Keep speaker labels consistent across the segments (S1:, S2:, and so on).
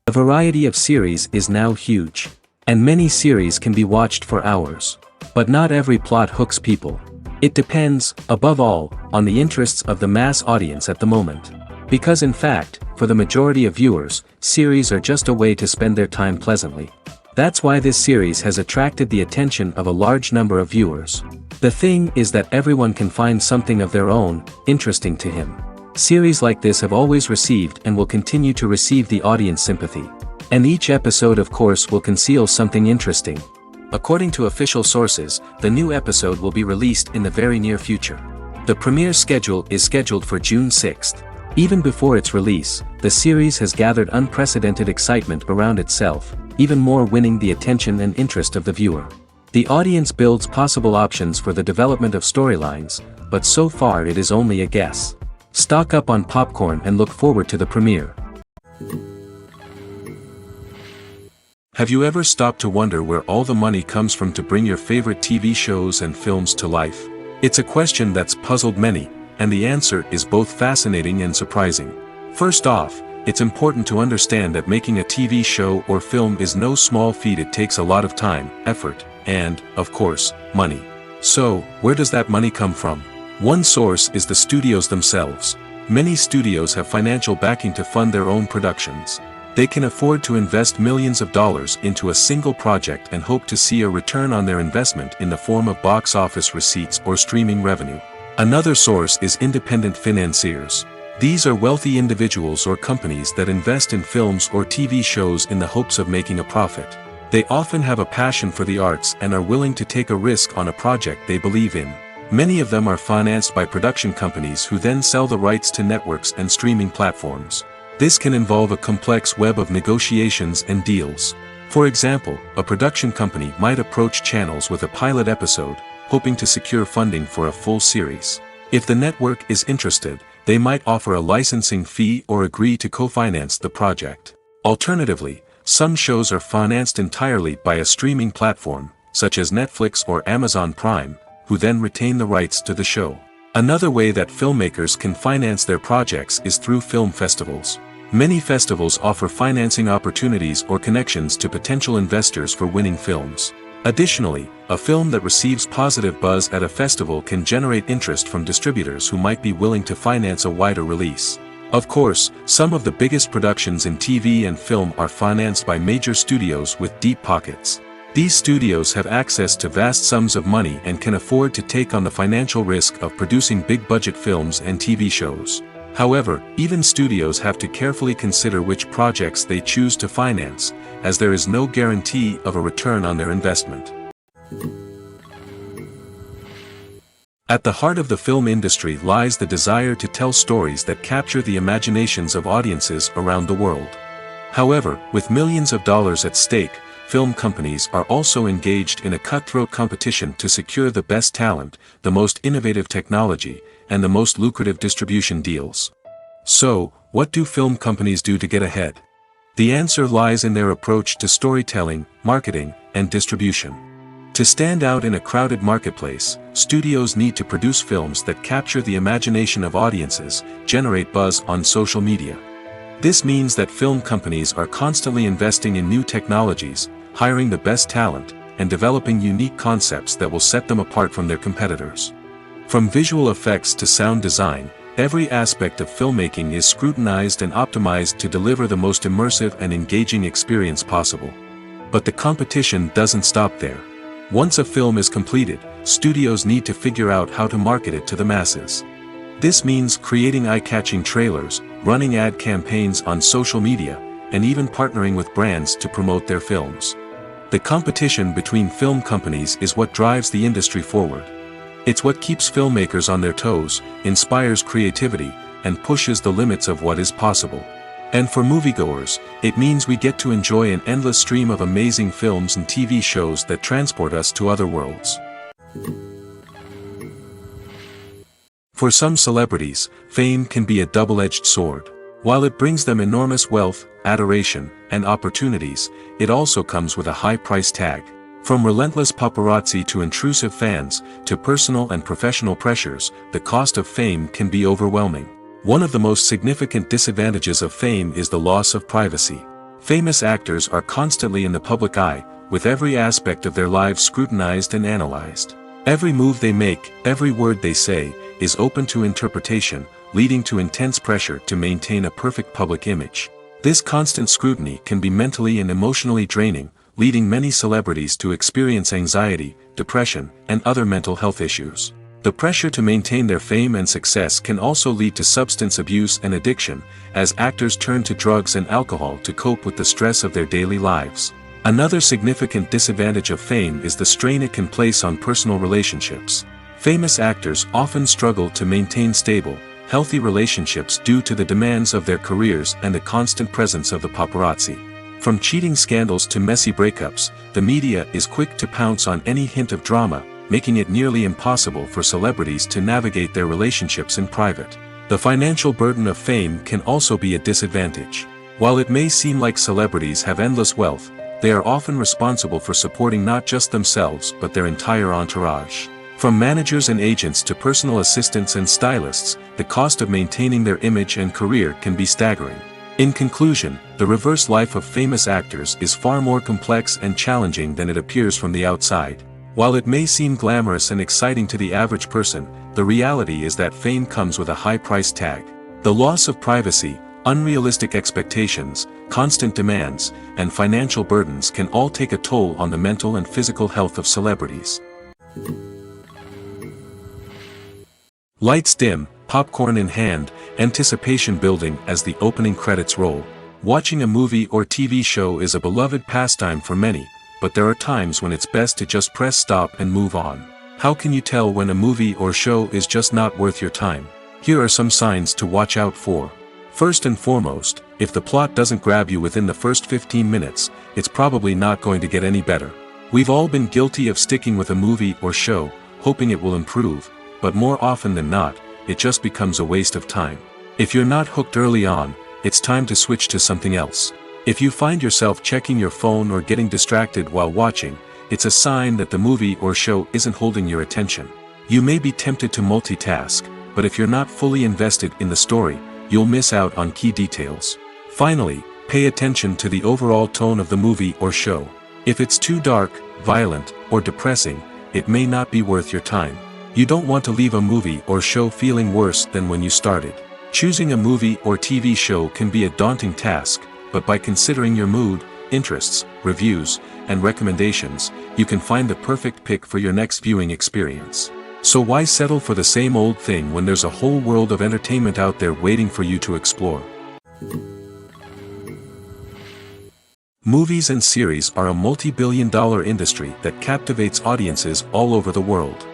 S1: The variety of series is now huge. And many series can be watched for hours. But not every plot hooks people. It depends, above all, on the interests of the mass audience at the moment. Because in fact, for the majority of viewers, series are just a way to spend their time pleasantly. That's why this series has attracted the attention of a large number of viewers. The thing is that everyone can find something of their own, interesting to him. Series like this have always received and will continue to receive the audience sympathy. And each episode of course will conceal something interesting. According to official sources, the new episode will be released in the very near future. The premiere schedule is scheduled for June 6th. Even before its release, the series has gathered unprecedented excitement around itself, even more winning the attention and interest of the viewer. The audience builds possible options for the development of storylines, but so far it is only a guess. Stock up on popcorn and look forward to the premiere.
S2: Have you ever stopped to wonder where all the money comes from to bring your favorite TV shows and films to life? It's a question that's puzzled many, and the answer is both fascinating and surprising. First off, it's important to understand that making a TV show or film is no small feat. It takes a lot of time, effort, and, of course, money. So, where does that money come from? One source is the studios themselves. Many studios have financial backing to fund their own productions. They can afford to invest millions of dollars into a single project and hope to see a return on their investment in the form of box office receipts or streaming revenue. Another source is independent financiers. These are wealthy individuals or companies that invest in films or TV shows in the hopes of making a profit. They often have a passion for the arts and are willing to take a risk on a project they believe in. Many of them are financed by production companies who then sell the rights to networks and streaming platforms. This can involve a complex web of negotiations and deals. For example, a production company might approach channels with a pilot episode, hoping to secure funding for a full series. If the network is interested, they might offer a licensing fee or agree to co-finance the project. Alternatively, some shows are financed entirely by a streaming platform, such as Netflix or Amazon Prime, who then retain the rights to the show. Another way that filmmakers can finance their projects is through film festivals. Many festivals offer financing opportunities or connections to potential investors for winning films. Additionally, a film that receives positive buzz at a festival can generate interest from distributors who might be willing to finance a wider release. Of course, some of the biggest productions in TV and film are financed by major studios with deep pockets. These studios have access to vast sums of money and can afford to take on the financial risk of producing big-budget films and TV shows. However, even studios have to carefully consider which projects they choose to finance, as there is no guarantee of a return on their investment. At the heart of the film industry lies the desire to tell stories that capture the imaginations of audiences around the world. However, with millions of dollars at stake, film companies are also engaged in a cutthroat competition to secure the best talent, the most innovative technology, and the most lucrative distribution deals. So, what do film companies do to get ahead? The answer lies in their approach to storytelling, marketing, and distribution. To stand out in a crowded marketplace, studios need to produce films that capture the imagination of audiences, generate buzz on social media. This means that film companies are constantly investing in new technologies, hiring the best talent, and developing unique concepts that will set them apart from their competitors. From visual effects to sound design, Every aspect of filmmaking is scrutinized and optimized to deliver the most immersive and engaging experience possible. But the competition doesn't stop there. Once a film is completed, studios need to figure out how to market it to the masses. This means creating eye-catching trailers, running ad campaigns on social media, and even partnering with brands to promote their films. The competition between film companies is what drives the industry forward. It's what keeps filmmakers on their toes, inspires creativity, and pushes the limits of what is possible. And for moviegoers, it means we get to enjoy an endless stream of amazing films and TV shows that transport us to other worlds. For some celebrities, fame can be a double-edged sword. While it brings them enormous wealth, adoration, and opportunities, it also comes with a high price tag. From relentless paparazzi to intrusive fans, to personal and professional pressures, the cost of fame can be overwhelming. One of the most significant disadvantages of fame is the loss of privacy. Famous actors are constantly in the public eye, with every aspect of their lives scrutinized and analyzed. Every move they make, every word they say, is open to interpretation, leading to intense pressure to maintain a perfect public image. This constant scrutiny can be mentally and emotionally draining, leading many celebrities to experience anxiety, depression, and other mental health issues. The pressure to maintain their fame and success can also lead to substance abuse and addiction, as actors turn to drugs and alcohol to cope with the stress of their daily lives. Another significant disadvantage of fame is the strain it can place on personal relationships. Famous actors often struggle to maintain stable, healthy relationships due to the demands of their careers and the constant presence of the paparazzi. From cheating scandals to messy breakups, the media is quick to pounce on any hint of drama, making it nearly impossible for celebrities to navigate their relationships in private. The financial burden of fame can also be a disadvantage. While it may seem like celebrities have endless wealth, they are often responsible for supporting not just themselves but their entire entourage. From managers and agents to personal assistants and stylists, the cost of maintaining their image and career can be staggering. In conclusion, the reverse life of famous actors is far more complex and challenging than it appears from the outside. While it may seem glamorous and exciting to the average person, the reality is that fame comes with a high price tag. The loss of privacy, unrealistic expectations, constant demands, and financial burdens can all take a toll on the mental and physical health of celebrities. Lights dim, popcorn in hand, anticipation building as the opening credits roll. Watching a movie or TV show is a beloved pastime for many, but there are times when it's best to just press stop and move on. How can you tell when a movie or show is just not worth your time? Here are some signs to watch out for. First and foremost, if the plot doesn't grab you within the first 15 minutes, it's probably not going to get any better. We've all been guilty of sticking with a movie or show, hoping it will improve, but more often than not, it just becomes a waste of time. If you're not hooked early on, it's time to switch to something else. If you find yourself checking your phone or getting distracted while watching, it's a sign that the movie or show isn't holding your attention. You may be tempted to multitask, but if you're not fully invested in the story, you'll miss out on key details. Finally, pay attention to the overall tone of the movie or show. If it's too dark, violent, or depressing, it may not be worth your time. You don't want to leave a movie or show feeling worse than when you started. Choosing a movie or TV show can be a daunting task, but by considering your mood, interests, reviews, and recommendations, you can find the perfect pick for your next viewing experience. So why settle for the same old thing when there's a whole world of entertainment out there waiting for you to explore? Movies and series are a multi-billion-dollar industry that captivates audiences all over the world.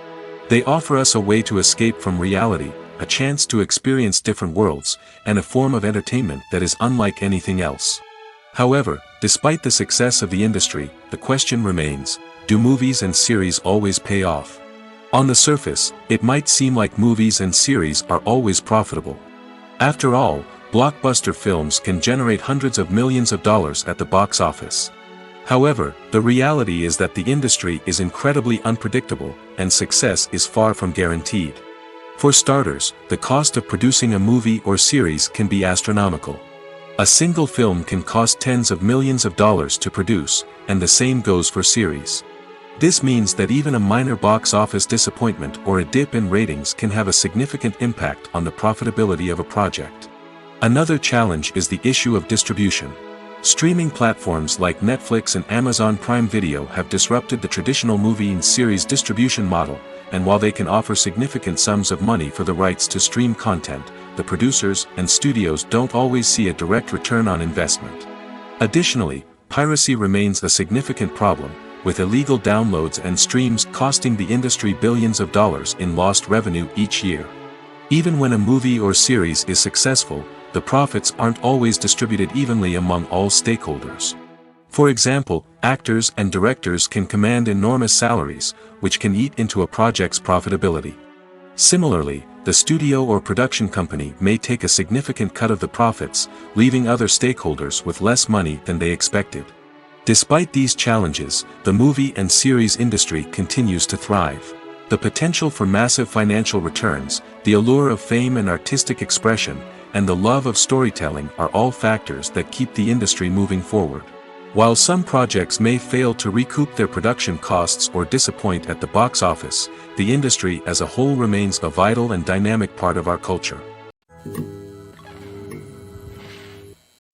S2: They offer us a way to escape from reality, a chance to experience different worlds, and a form of entertainment that is unlike anything else. However, despite the success of the industry, the question remains, do movies and series always pay off? On the surface, it might seem like movies and series are always profitable. After all, blockbuster films can generate hundreds of millions of dollars at the box office. However, the reality is that the industry is incredibly unpredictable, and success is far from guaranteed. For starters, the cost of producing a movie or series can be astronomical. A single film can cost tens of millions of dollars to produce, and the same goes for series. This means that even a minor box office disappointment or a dip in ratings can have a significant impact on the profitability of a project. Another challenge is the issue of distribution. Streaming platforms like Netflix and Amazon Prime Video have disrupted the traditional movie and series distribution model, and while they can offer significant sums of money for the rights to stream content, the producers and studios don't always see a direct return on investment. Additionally, piracy remains a significant problem, with illegal downloads and streams costing the industry billions of dollars in lost revenue each year. Even when a movie or series is successful, the profits aren't always distributed evenly among all stakeholders. For example, actors and directors can command enormous salaries, which can eat into a project's profitability. Similarly, the studio or production company may take a significant cut of the profits, leaving other stakeholders with less money than they expected. Despite these challenges, the movie and series industry continues to thrive. The potential for massive financial returns, the allure of fame and artistic expression, and the love of storytelling are all factors that keep the industry moving forward. While some projects may fail to recoup their production costs or disappoint at the box office, the industry as a whole remains a vital and dynamic part of our culture.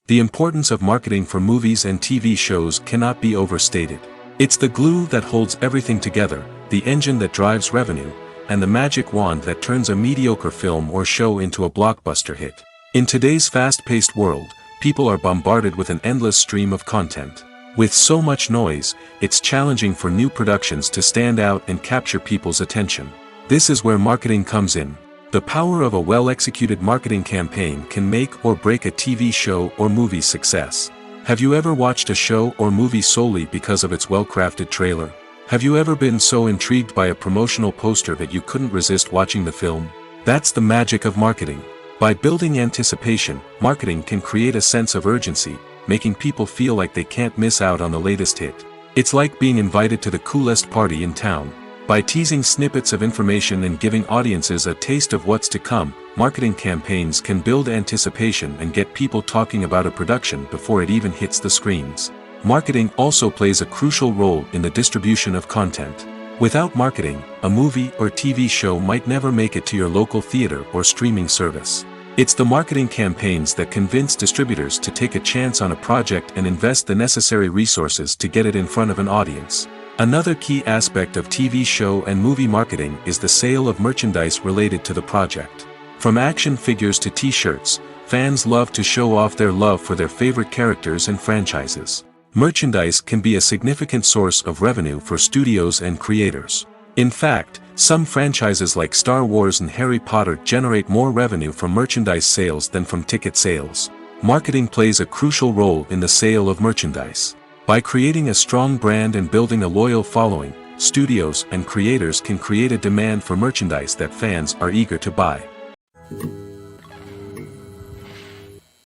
S2: The importance of marketing for movies and TV shows cannot be overstated. It's the glue that holds everything together, the engine that drives revenue, and the magic wand that turns a mediocre film or show into a blockbuster hit. In today's fast-paced world, people are bombarded with an endless stream of content. With so much noise, it's challenging for new productions to stand out and capture people's attention. This is where marketing comes in. The power of a well-executed marketing campaign can make or break a TV show or movie's success. Have you ever watched a show or movie solely because of its well-crafted trailer? Have you ever been so intrigued by a promotional poster that you couldn't resist watching the film? That's the magic of marketing. By building anticipation, marketing can create a sense of urgency, making people feel like they can't miss out on the latest hit. It's like being invited to the coolest party in town. By teasing snippets of information and giving audiences a taste of what's to come, marketing campaigns can build anticipation and get people talking about a production before it even hits the screens. Marketing also plays a crucial role in the distribution of content. Without marketing, a movie or TV show might never make it to your local theater or streaming service. It's the marketing campaigns that convince distributors to take a chance on a project and invest the necessary resources to get it in front of an audience. Another key aspect of TV show and movie marketing is the sale of merchandise related to the project. From action figures to t-shirts, fans love to show off their love for their favorite characters and franchises. Merchandise can be a significant source of revenue for studios and creators. In fact, some franchises like Star Wars and Harry Potter generate more revenue from merchandise sales than from ticket sales. Marketing plays a crucial role in the sale of merchandise. By creating a strong brand and building a loyal following, studios and creators can create a demand for merchandise that fans are eager to buy.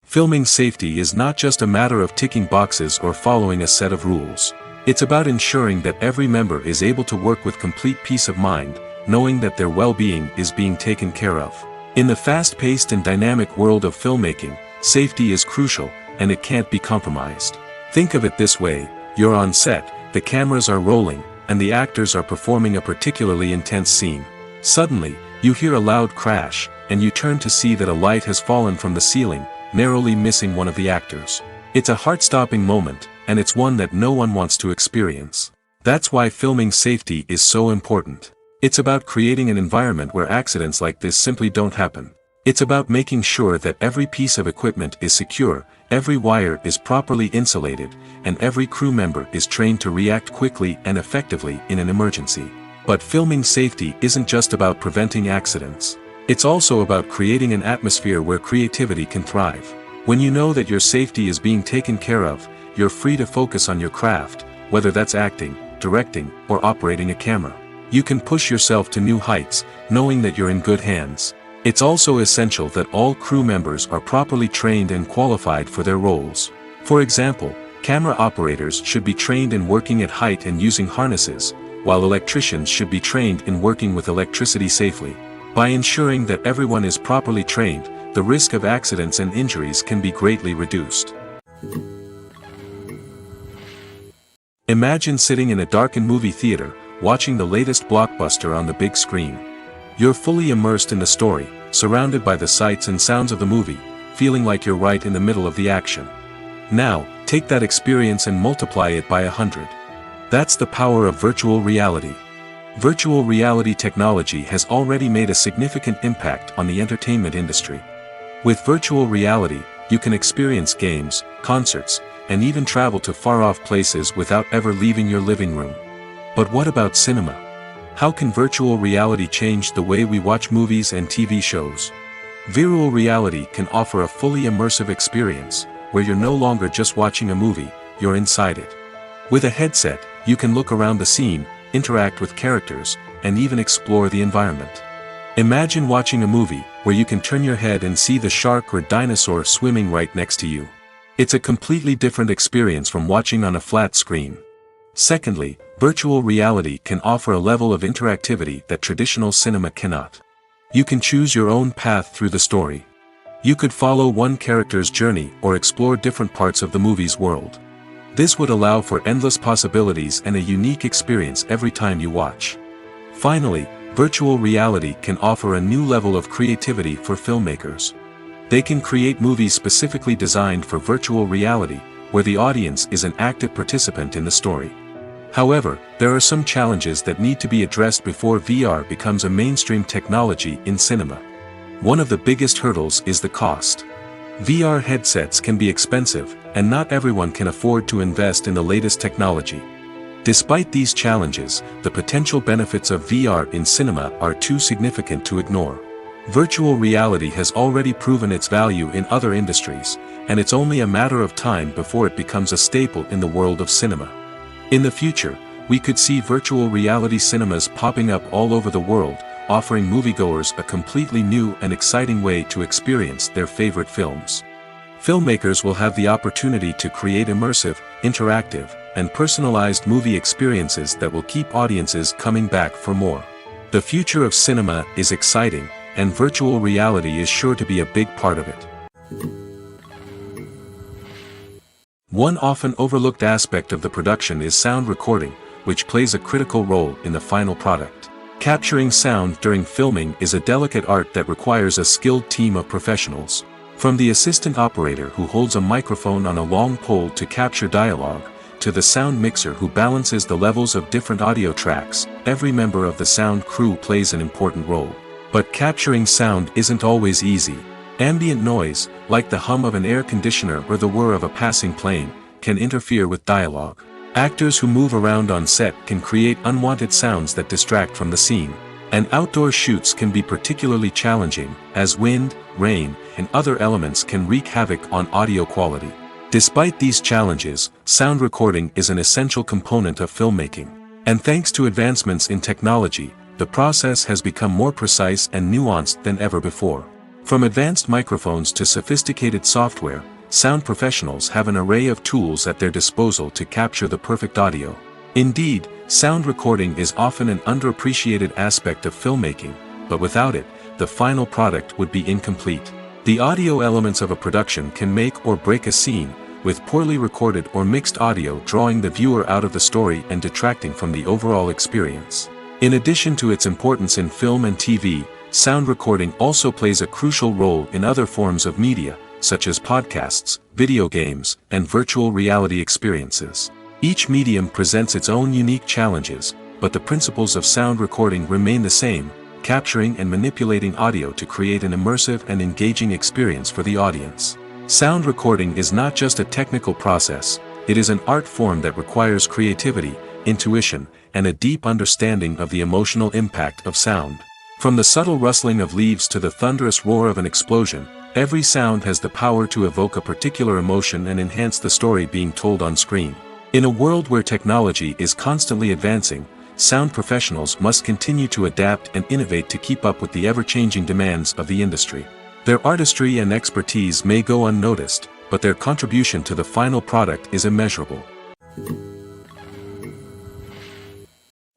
S2: Filming safety is not just a matter of ticking boxes or following a set of rules. It's about ensuring that every member is able to work with complete peace of mind, knowing that their well-being is being taken care of. In the fast-paced and dynamic world of filmmaking, safety is crucial, and it can't be compromised. Think of it this way: you're on set, the cameras are rolling, and the actors are performing a particularly intense scene. Suddenly, you hear a loud crash, and you turn to see that a light has fallen from the ceiling, narrowly missing one of the actors. It's a heart-stopping moment, and it's one that no one wants to experience. That's why filming safety is so important. It's about creating an environment where accidents like this simply don't happen. It's about making sure that every piece of equipment is secure, every wire is properly insulated, and every crew member is trained to react quickly and effectively in an emergency. But filming safety isn't just about preventing accidents. It's also about creating an atmosphere where creativity can thrive. When you know that your safety is being taken care of, you're free to focus on your craft, whether that's acting, directing, or operating a camera. You can push yourself to new heights, knowing that you're in good hands. It's also essential that all crew members are properly trained and qualified for their roles. For example, camera operators should be trained in working at height and using harnesses, while electricians should be trained in working with electricity safely. By ensuring that everyone is properly trained, the risk of accidents and injuries can be greatly reduced. Imagine sitting in a darkened movie theater, watching the latest blockbuster on the big screen. You're fully immersed in the story, surrounded by the sights and sounds of the movie, feeling like you're right in the middle of the action. Now, take that experience and multiply it by 100. That's the power of virtual reality. Virtual reality technology has already made a significant impact on the entertainment industry. With virtual reality, you can experience games, concerts, and even travel to far-off places without ever leaving your living room. But what about cinema? How can virtual reality change the way we watch movies and TV shows? Virtual reality can offer a fully immersive experience, where you're no longer just watching a movie, you're inside it. With a headset, you can look around the scene, interact with characters, and even explore the environment. Imagine watching a movie, where you can turn your head and see the shark or dinosaur swimming right next to you. It's a completely different experience from watching on a flat screen. Secondly, virtual reality can offer a level of interactivity that traditional cinema cannot. You can choose your own path through the story. You could follow one character's journey or explore different parts of the movie's world. This would allow for endless possibilities and a unique experience every time you watch. Finally, virtual reality can offer a new level of creativity for filmmakers. They can create movies specifically designed for virtual reality, where the audience is an active participant in the story. However, there are some challenges that need to be addressed before VR becomes a mainstream technology in cinema. One of the biggest hurdles is the cost. VR headsets can be expensive, and not everyone can afford to invest in the latest technology. Despite these challenges, the potential benefits of VR in cinema are too significant to ignore. Virtual reality has already proven its value in other industries, and it's only a matter of time before it becomes a staple in the world of cinema. In the future, we could see virtual reality cinemas popping up all over the world, offering moviegoers a completely new and exciting way to experience their favorite films. Filmmakers will have the opportunity to create immersive, interactive, and personalized movie experiences that will keep audiences coming back for more. The future of cinema is exciting, and virtual reality is sure to be a big part of it. One often overlooked aspect of the production is sound recording, which plays a critical role in the final product. Capturing sound during filming is a delicate art that requires a skilled team of professionals. From the assistant operator who holds a microphone on a long pole to capture dialogue, to the sound mixer who balances the levels of different audio tracks, every member of the sound crew plays an important role. But capturing sound isn't always easy. Ambient noise, like the hum of an air conditioner or the whir of a passing plane, can interfere with dialogue. Actors who move around on set can create unwanted sounds that distract from the scene. And outdoor shoots can be particularly challenging, as wind, rain, and other elements can wreak havoc on audio quality. Despite these challenges, sound recording is an essential component of filmmaking. And thanks to advancements in technology, the process has become more precise and nuanced than ever before. From advanced microphones to sophisticated software, sound professionals have an array of tools at their disposal to capture the perfect audio. Indeed, sound recording is often an underappreciated aspect of filmmaking, but without it, the final product would be incomplete. The audio elements of a production can make or break a scene, with poorly recorded or mixed audio drawing the viewer out of the story and detracting from the overall experience. In addition to its importance in film and TV, sound recording also plays a crucial role in other forms of media, such as podcasts, video games, and virtual reality experiences. Each medium presents its own unique challenges, but the principles of sound recording remain the same, capturing and manipulating audio to create an immersive and engaging experience for the audience. Sound recording is not just a technical process, it is an art form that requires creativity, intuition, and a deep understanding of the emotional impact of sound. From the subtle rustling of leaves to the thunderous roar of an explosion, every sound has the power to evoke a particular emotion and enhance the story being told on screen. In a world where technology is constantly advancing, sound professionals must continue to adapt and innovate to keep up with the ever-changing demands of the industry. Their artistry and expertise may go unnoticed, but their contribution to the final product is immeasurable.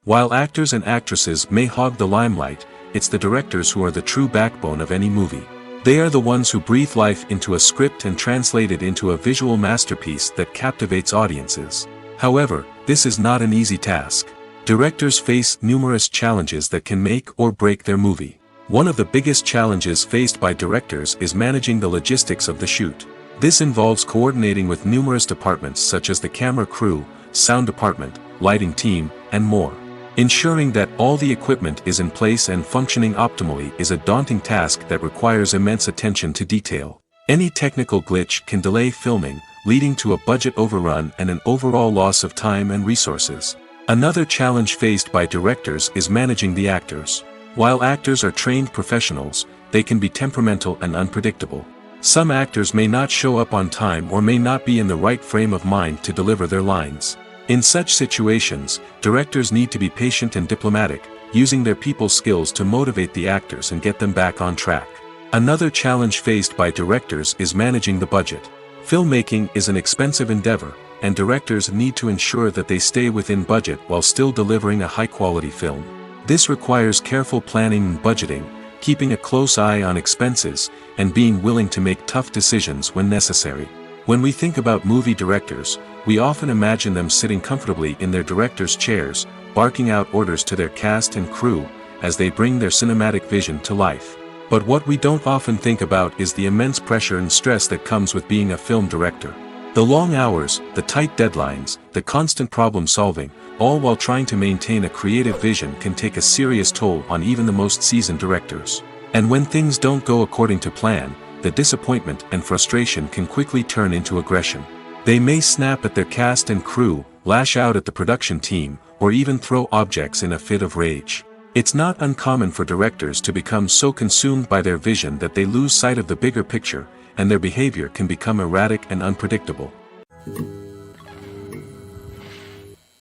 S2: While actors and actresses may hog the limelight, it's the directors who are the true backbone of any movie. They are the ones who breathe life into a script and translate it into a visual masterpiece that captivates audiences. However, this is not an easy task. Directors face numerous challenges that can make or break their movie. One of the biggest challenges faced by directors is managing the logistics of the shoot. This involves coordinating with numerous departments such as the camera crew, sound department, lighting team, and more. Ensuring that all the equipment is in place and functioning optimally is a daunting task that requires immense attention to detail. Any technical glitch can delay filming, leading to a budget overrun and an overall loss of time and resources. Another challenge faced by directors is managing the actors. While actors are trained professionals, they can be temperamental and unpredictable. Some actors may not show up on time or may not be in the right frame of mind to deliver their lines. In such situations, directors need to be patient and diplomatic, using their people skills to motivate the actors and get them back on track. Another challenge faced by directors is managing the budget. Filmmaking is an expensive endeavor, and directors need to ensure that they stay within budget while still delivering a high-quality film. This requires careful planning and budgeting, keeping a close eye on expenses, and being willing to make tough decisions when necessary. When we think about movie directors, we often imagine them sitting comfortably in their director's chairs, barking out orders to their cast and crew, as they bring their cinematic vision to life. But what we don't often think about is the immense pressure and stress that comes with being a film director. The long hours, the tight deadlines, the constant problem solving, all while trying to maintain a creative vision can take a serious toll on even the most seasoned directors. And when things don't go according to plan, the disappointment and frustration can quickly turn into aggression. They may snap at their cast and crew, lash out at the production team, or even throw objects in a fit of rage. It's not uncommon for directors to become so consumed by their vision that they lose sight of the bigger picture, and their behavior can become erratic and unpredictable.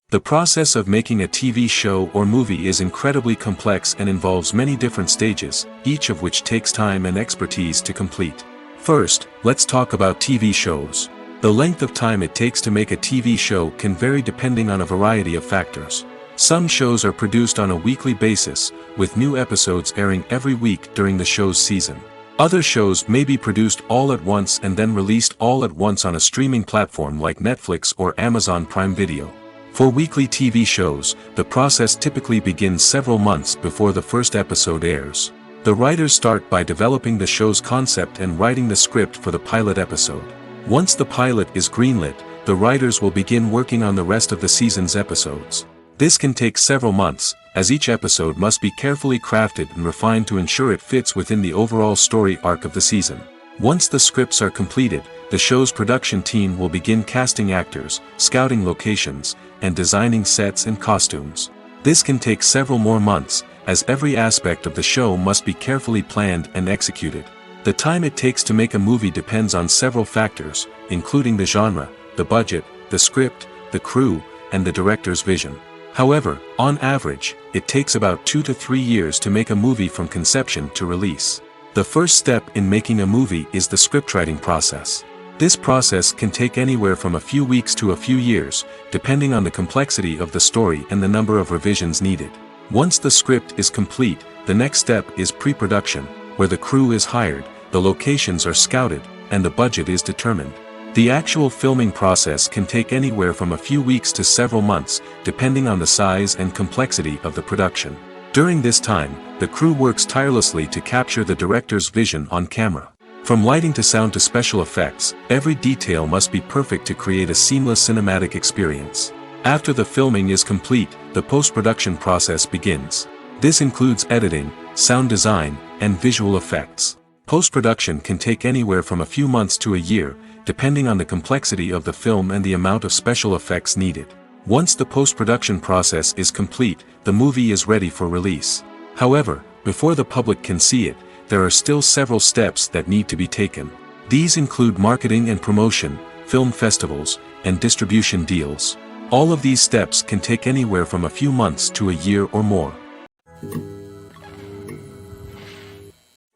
S2: The process of making a TV show or movie is incredibly complex and involves many different stages, each of which takes time and expertise to complete. First, let's talk about TV shows. The length of time it takes to make a TV show can vary depending on a variety of factors. Some shows are produced on a weekly basis, with new episodes airing every week during the show's season. Other shows may be produced all at once and then released all at once on a streaming platform like Netflix or Amazon Prime Video. For weekly TV shows, the process typically begins several months before the first episode airs. The writers start by developing the show's concept and writing the script for the pilot episode. Once the pilot is greenlit, the writers will begin working on the rest of the season's episodes. This can take several months, as each episode must be carefully crafted and refined to ensure it fits within the overall story arc of the season. Once the scripts are completed, the show's production team will begin casting actors, scouting locations, and designing sets and costumes. This can take several more months, as every aspect of the show must be carefully planned and executed. The time it takes to make a movie depends on several factors, including the genre, the budget, the script, the crew, and the director's vision. However, on average, it takes about 2 to 3 years to make a movie from conception to release. The first step in making a movie is the scriptwriting process. This process can take anywhere from a few weeks to a few years, depending on the complexity of the story and the number of revisions needed. Once the script is complete, the next step is pre-production, where the crew is hired, the locations are scouted, and the budget is determined. The actual filming process can take anywhere from a few weeks to several months, depending on the size and complexity of the production. During this time, the crew works tirelessly to capture the director's vision on camera. From lighting to sound to special effects, every detail must be perfect to create a seamless cinematic experience. After the filming is complete, the post-production process begins. This includes editing, sound design, and visual effects. Post-production can take anywhere from a few months to a year, depending on the complexity of the film and the amount of special effects needed. Once the post-production process is complete, the movie is ready for release. However, before the public can see it, there are still several steps that need to be taken. These include marketing and promotion, film festivals, and distribution deals. All of these steps can take anywhere from a few months to a year or more.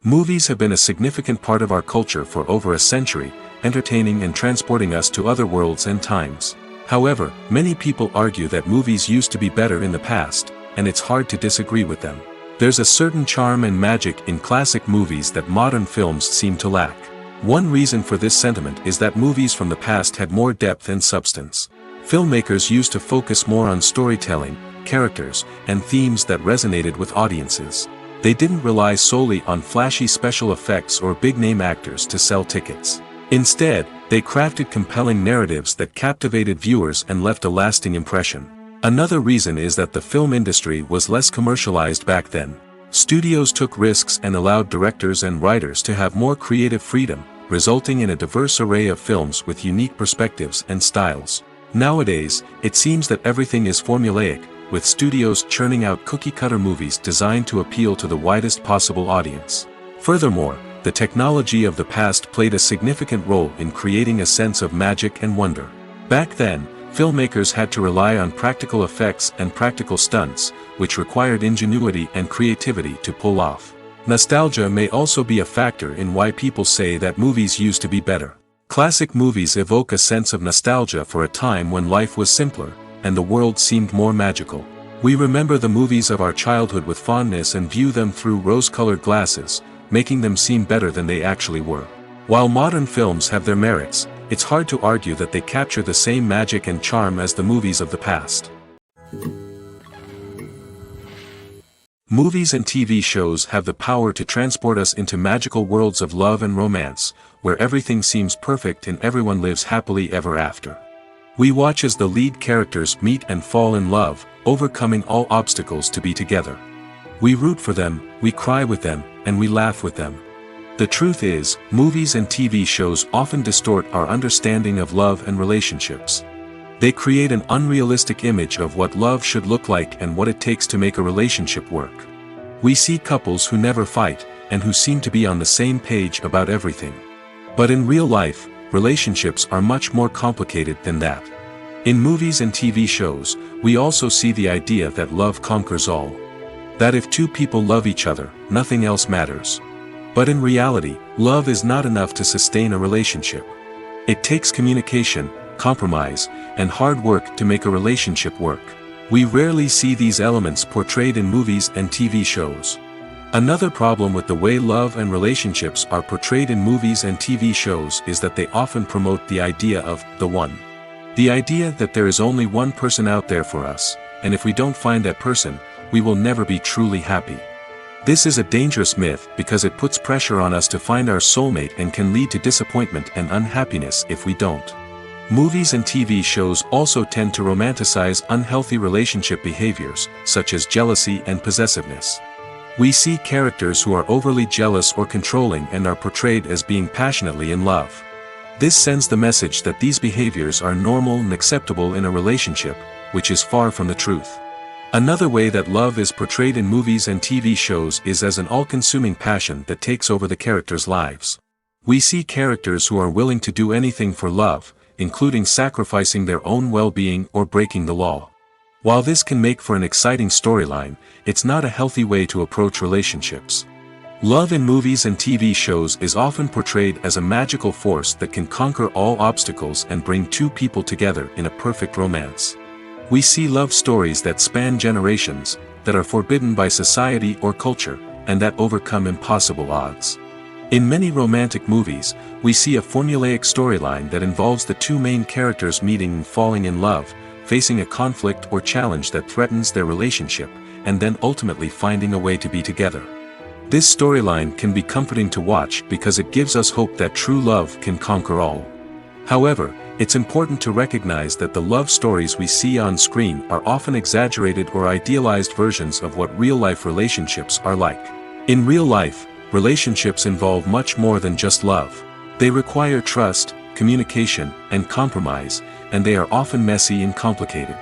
S2: Movies have been a significant part of our culture for over a century, entertaining and transporting us to other worlds and times. However, many people argue that movies used to be better in the past, and it's hard to disagree with them. There's a certain charm and magic in classic movies that modern films seem to lack. One reason for this sentiment is that movies from the past had more depth and substance. Filmmakers used to focus more on storytelling, characters, and themes that resonated with audiences. They didn't rely solely on flashy special effects or big-name actors to sell tickets. Instead, they crafted compelling narratives that captivated viewers and left a lasting impression. Another reason is that the film industry was less commercialized back then. Studios took risks and allowed directors and writers to have more creative freedom, resulting in a diverse array of films with unique perspectives and styles. Nowadays, it seems that everything is formulaic, with studios churning out cookie-cutter movies designed to appeal to the widest possible audience. Furthermore, the technology of the past played a significant role in creating a sense of magic and wonder. Back then, filmmakers had to rely on practical effects and practical stunts, which required ingenuity and creativity to pull off. Nostalgia may also be a factor in why people say that movies used to be better. Classic movies evoke a sense of nostalgia for a time when life was simpler, and the world seemed more magical. We remember the movies of our childhood with fondness and view them through rose-colored glasses, making them seem better than they actually were. While modern films have their merits, it's hard to argue that they capture the same magic and charm as the movies of the past. Movies and TV shows have the power to transport us into magical worlds of love and romance, where everything seems perfect and everyone lives happily ever after. We watch as the lead characters meet and fall in love, overcoming all obstacles to be together. We root for them, we cry with them, and we laugh with them. The truth is, movies and TV shows often distort our understanding of love and relationships. They create an unrealistic image of what love should look like and what it takes to make a relationship work. We see couples who never fight, and who seem to be on the same page about everything. But in real life, relationships are much more complicated than that. In movies and TV shows, we also see the idea that love conquers all. That if two people love each other, nothing else matters. But in reality, love is not enough to sustain a relationship. It takes communication, compromise, and hard work to make a relationship work. We rarely see these elements portrayed in movies and TV shows. Another problem with the way love and relationships are portrayed in movies and TV shows is that they often promote the idea of the one. The idea that there is only one person out there for us, and if we don't find that person, we will never be truly happy. This is a dangerous myth because it puts pressure on us to find our soulmate and can lead to disappointment and unhappiness if we don't. Movies and TV shows also tend to romanticize unhealthy relationship behaviors, such as jealousy and possessiveness. We see characters who are overly jealous or controlling and are portrayed as being passionately in love. This sends the message that these behaviors are normal and acceptable in a relationship, which is far from the truth. Another way that love is portrayed in movies and TV shows is as an all-consuming passion that takes over the characters' lives. We see characters who are willing to do anything for love, including sacrificing their own well-being or breaking the law. While this can make for an exciting storyline, it's not a healthy way to approach relationships. Love in movies and TV shows is often portrayed as a magical force that can conquer all obstacles and bring two people together in a perfect romance. We see love stories that span generations, that are forbidden by society or culture, and that overcome impossible odds. In many romantic movies, we see a formulaic storyline that involves the two main characters meeting and falling in love, facing a conflict or challenge that threatens their relationship, and then ultimately finding a way to be together. This storyline can be comforting to watch because it gives us hope that true love can conquer all. However, it's important to recognize that the love stories we see on screen are often exaggerated or idealized versions of what real-life relationships are like. In real life, relationships involve much more than just love. They require trust, communication, and compromise, and they are often messy and complicated.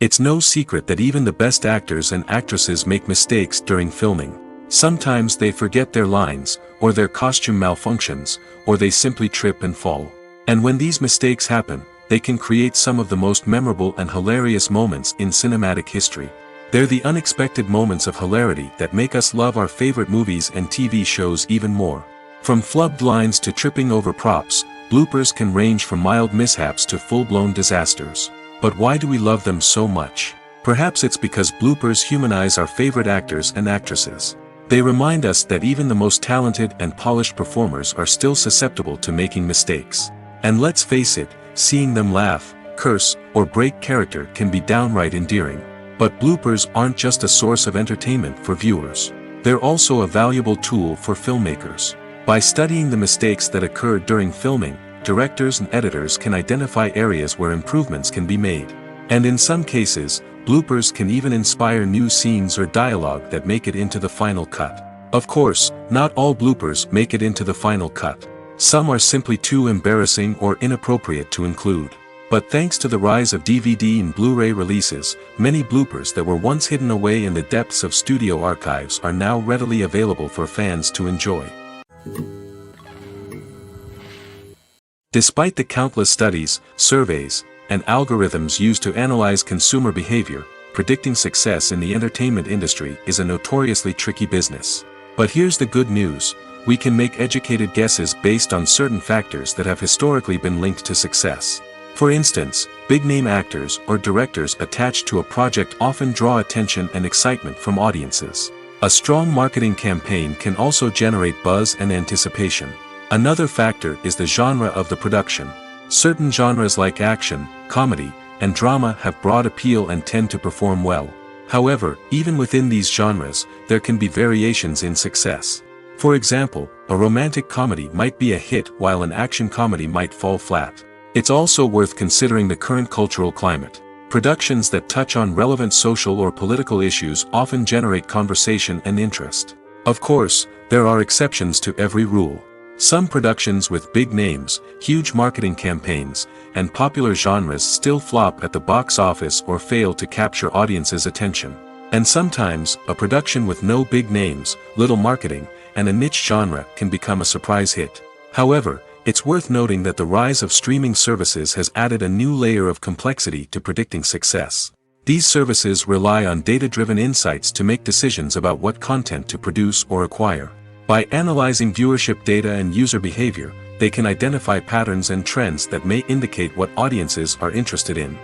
S2: It's no secret that even the best actors and actresses make mistakes during filming. Sometimes they forget their lines, or their costume malfunctions, or they simply trip and fall. And when these mistakes happen, they can create some of the most memorable and hilarious moments in cinematic history. They're the unexpected moments of hilarity that make us love our favorite movies and TV shows even more. From flubbed lines to tripping over props, bloopers can range from mild mishaps to full-blown disasters. But why do we love them so much? Perhaps it's because bloopers humanize our favorite actors and actresses. They remind us that even the most talented and polished performers are still susceptible to making mistakes. And let's face it, seeing them laugh, curse, or break character can be downright endearing. But bloopers aren't just a source of entertainment for viewers. They're also a valuable tool for filmmakers. By studying the mistakes that occurred during filming, directors and editors can identify areas where improvements can be made. And in some cases, bloopers can even inspire new scenes or dialogue that make it into the final cut. Of course, not all bloopers make it into the final cut. Some are simply too embarrassing or inappropriate to include. But thanks to the rise of DVD and Blu-ray releases, many bloopers that were once hidden away in the depths of studio archives are now readily available for fans to enjoy. Despite the countless studies, surveys, and algorithms used to analyze consumer behavior, predicting success in the entertainment industry is a notoriously tricky business. But here's the good news: we can make educated guesses based on certain factors that have historically been linked to success. For instance, big-name actors or directors attached to a project often draw attention and excitement from audiences. A strong marketing campaign can also generate buzz and anticipation. Another factor is the genre of the production. Certain genres like action, comedy, and drama have broad appeal and tend to perform well. However, even within these genres, there can be variations in success. For example, a romantic comedy might be a hit while an action comedy might fall flat. It's also worth considering the current cultural climate. Productions that touch on relevant social or political issues often generate conversation and interest. Of course, there are exceptions to every rule. Some productions with big names, huge marketing campaigns, and popular genres still flop at the box office or fail to capture audiences' attention. And sometimes, a production with no big names, little marketing, and a niche genre can become a surprise hit. However, it's worth noting that the rise of streaming services has added a new layer of complexity to predicting success. These services rely on data-driven insights to make decisions about what content to produce or acquire. By analyzing viewership data and user behavior, they can identify patterns and trends that may indicate what audiences are interested in.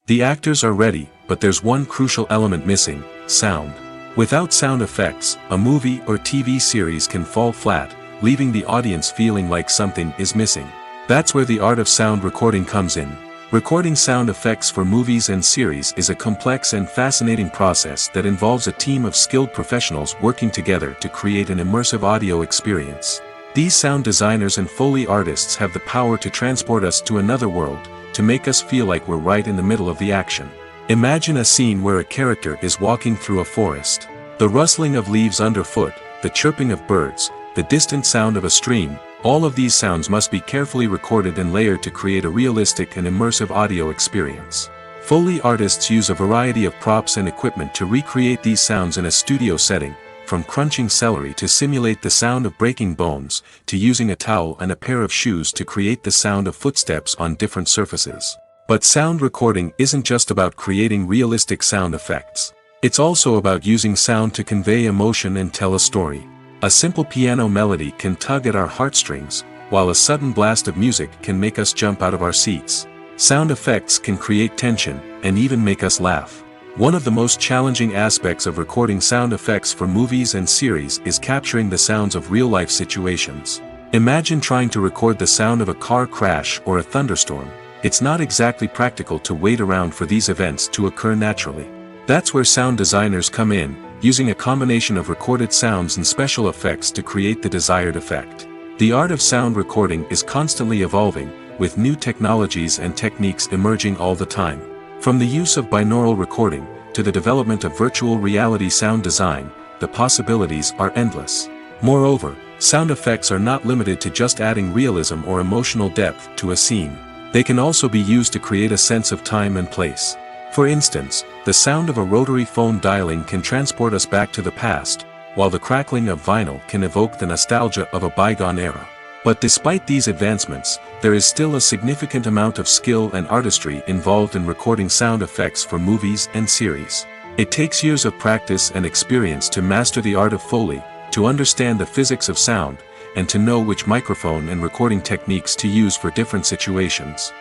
S2: The actors are ready, but there's one crucial element missing: sound. Without sound effects, a movie or TV series can fall flat, leaving the audience feeling like something is missing. That's where the art of sound recording comes in. Recording sound effects for movies and series is a complex and fascinating process that involves a team of skilled professionals working together to create an immersive audio experience. These sound designers and Foley artists have the power to transport us to another world, to make us feel like we're right in the middle of the action. Imagine a scene where a character is walking through a forest. The rustling of leaves underfoot, the chirping of birds, the distant sound of a stream, all of these sounds must be carefully recorded and layered to create a realistic and immersive audio experience. Foley artists use a variety of props and equipment to recreate these sounds in a studio setting, from crunching celery to simulate the sound of breaking bones, to using a towel and a pair of shoes to create the sound of footsteps on different surfaces. But sound recording isn't just about creating realistic sound effects. It's also about using sound to convey emotion and tell a story. A simple piano melody can tug at our heartstrings, while a sudden blast of music can make us jump out of our seats. Sound effects can create tension, and even make us laugh. One of the most challenging aspects of recording sound effects for movies and series is capturing the sounds of real-life situations. Imagine trying to record the sound of a car crash or a thunderstorm. It's not exactly practical to wait around for these events to occur naturally. That's where sound designers come in, using a combination of recorded sounds and special effects to create the desired effect. The art of sound recording is constantly evolving, with new technologies and techniques emerging all the time. From the use of binaural recording, to the development of virtual reality sound design, the possibilities are endless. Moreover, sound effects are not limited to just adding realism or emotional depth to a scene. They can also be used to create a sense of time and place. For instance, the sound of a rotary phone dialing can transport us back to the past, while the crackling of vinyl can evoke the nostalgia of a bygone era. But despite these advancements, there is still a significant amount of skill and artistry involved in recording sound effects for movies and series. It takes years of practice and experience to master the art of Foley, to understand the physics of sound, and to know which microphone and recording techniques to use for different situations.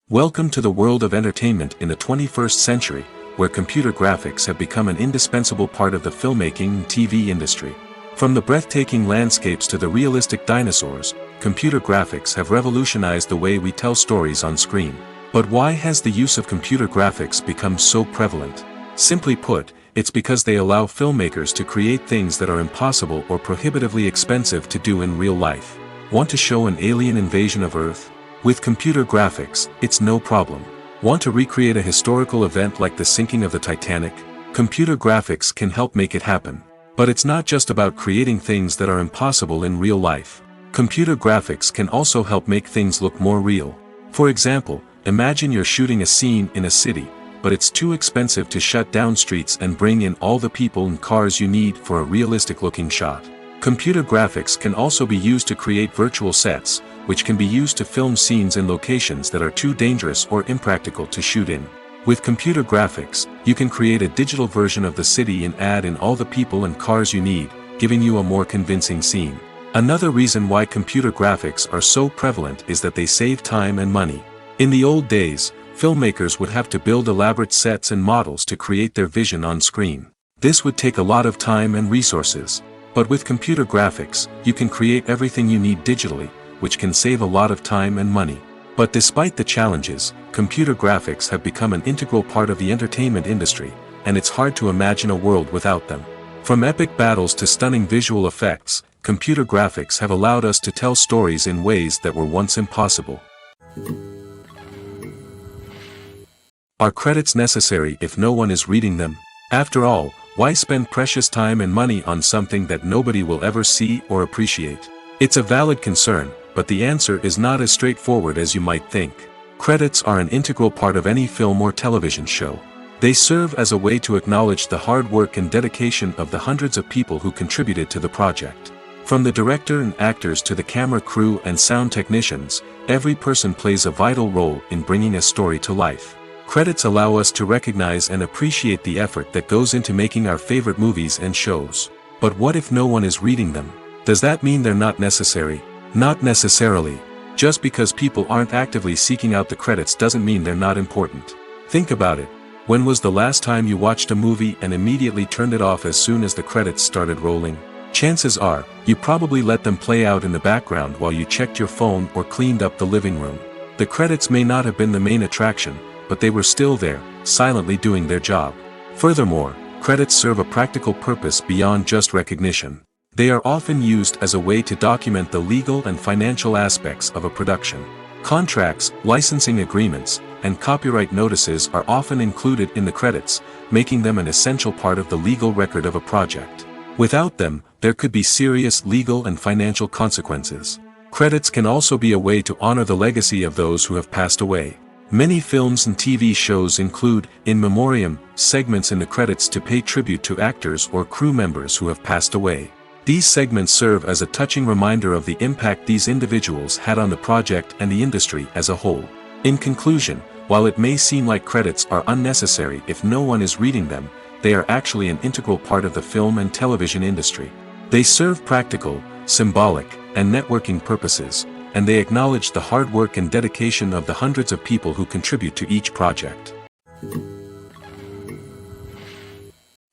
S2: Welcome to the world of entertainment in the 21st century, where computer graphics have become an indispensable part of the filmmaking and TV industry. From the breathtaking landscapes to the realistic dinosaurs, computer graphics have revolutionized the way we tell stories on screen. But why has the use of computer graphics become so prevalent? Simply put, it's because they allow filmmakers to create things that are impossible or prohibitively expensive to do in real life. Want to show an alien invasion of Earth? With computer graphics, it's no problem. Want to recreate a historical event like the sinking of the Titanic? Computer graphics can help make it happen. But it's not just about creating things that are impossible in real life. Computer graphics can also help make things look more real. For example, imagine you're shooting a scene in a city, but it's too expensive to shut down streets and bring in all the people and cars you need for a realistic-looking shot. Computer graphics can also be used to create virtual sets, which can be used to film scenes in locations that are too dangerous or impractical to shoot in. With computer graphics, you can create a digital version of the city and add in all the people and cars you need, giving you a more convincing scene. Another reason why computer graphics are so prevalent is that they save time and money. In the old days, filmmakers would have to build elaborate sets and models to create their vision on screen. This would take a lot of time and resources. But with computer graphics, you can create everything you need digitally, which can save a lot of time and money. But despite the challenges, computer graphics have become an integral part of the entertainment industry, and it's hard to imagine a world without them. From epic battles to stunning visual effects, computer graphics have allowed us to tell stories in ways that were once impossible. Are credits necessary if no one is reading them? After all, why spend precious time and money on something that nobody will ever see or appreciate? It's a valid concern, but the answer is not as straightforward as you might think. Credits are an integral part of any film or television show. They serve as a way to acknowledge the hard work and dedication of the hundreds of people who contributed to the project. From the director and actors to the camera crew and sound technicians, every person plays a vital role in bringing a story to life. Credits allow us to recognize and appreciate the effort that goes into making our favorite movies and shows. But what if no one is reading them? Does that mean they're not necessary? Not necessarily. Just because people aren't actively seeking out the credits doesn't mean they're not important. Think about it. When was the last time you watched a movie and immediately turned it off as soon as the credits started rolling? Chances are, you probably let them play out in the background while you checked your phone or cleaned up the living room. The credits may not have been the main attraction, but they were still there, silently doing their job. Furthermore, credits serve a practical purpose beyond just recognition. They are often used as a way to document the legal and financial aspects of a production. Contracts, licensing agreements, and copyright notices are often included in the credits, making them an essential part of the legal record of a project. Without them, there could be serious legal and financial consequences. Credits can also be a way to honor the legacy of those who have passed away. Many films and TV shows include, in memoriam, segments in the credits to pay tribute to actors or crew members who have passed away. These segments serve as a touching reminder of the impact these individuals had on the project and the industry as a whole. In conclusion, while it may seem like credits are unnecessary if no one is reading them, they are actually an integral part of the film and television industry. They serve practical, symbolic, and networking purposes, and they acknowledge the hard work and dedication of the hundreds of people who contribute to each project.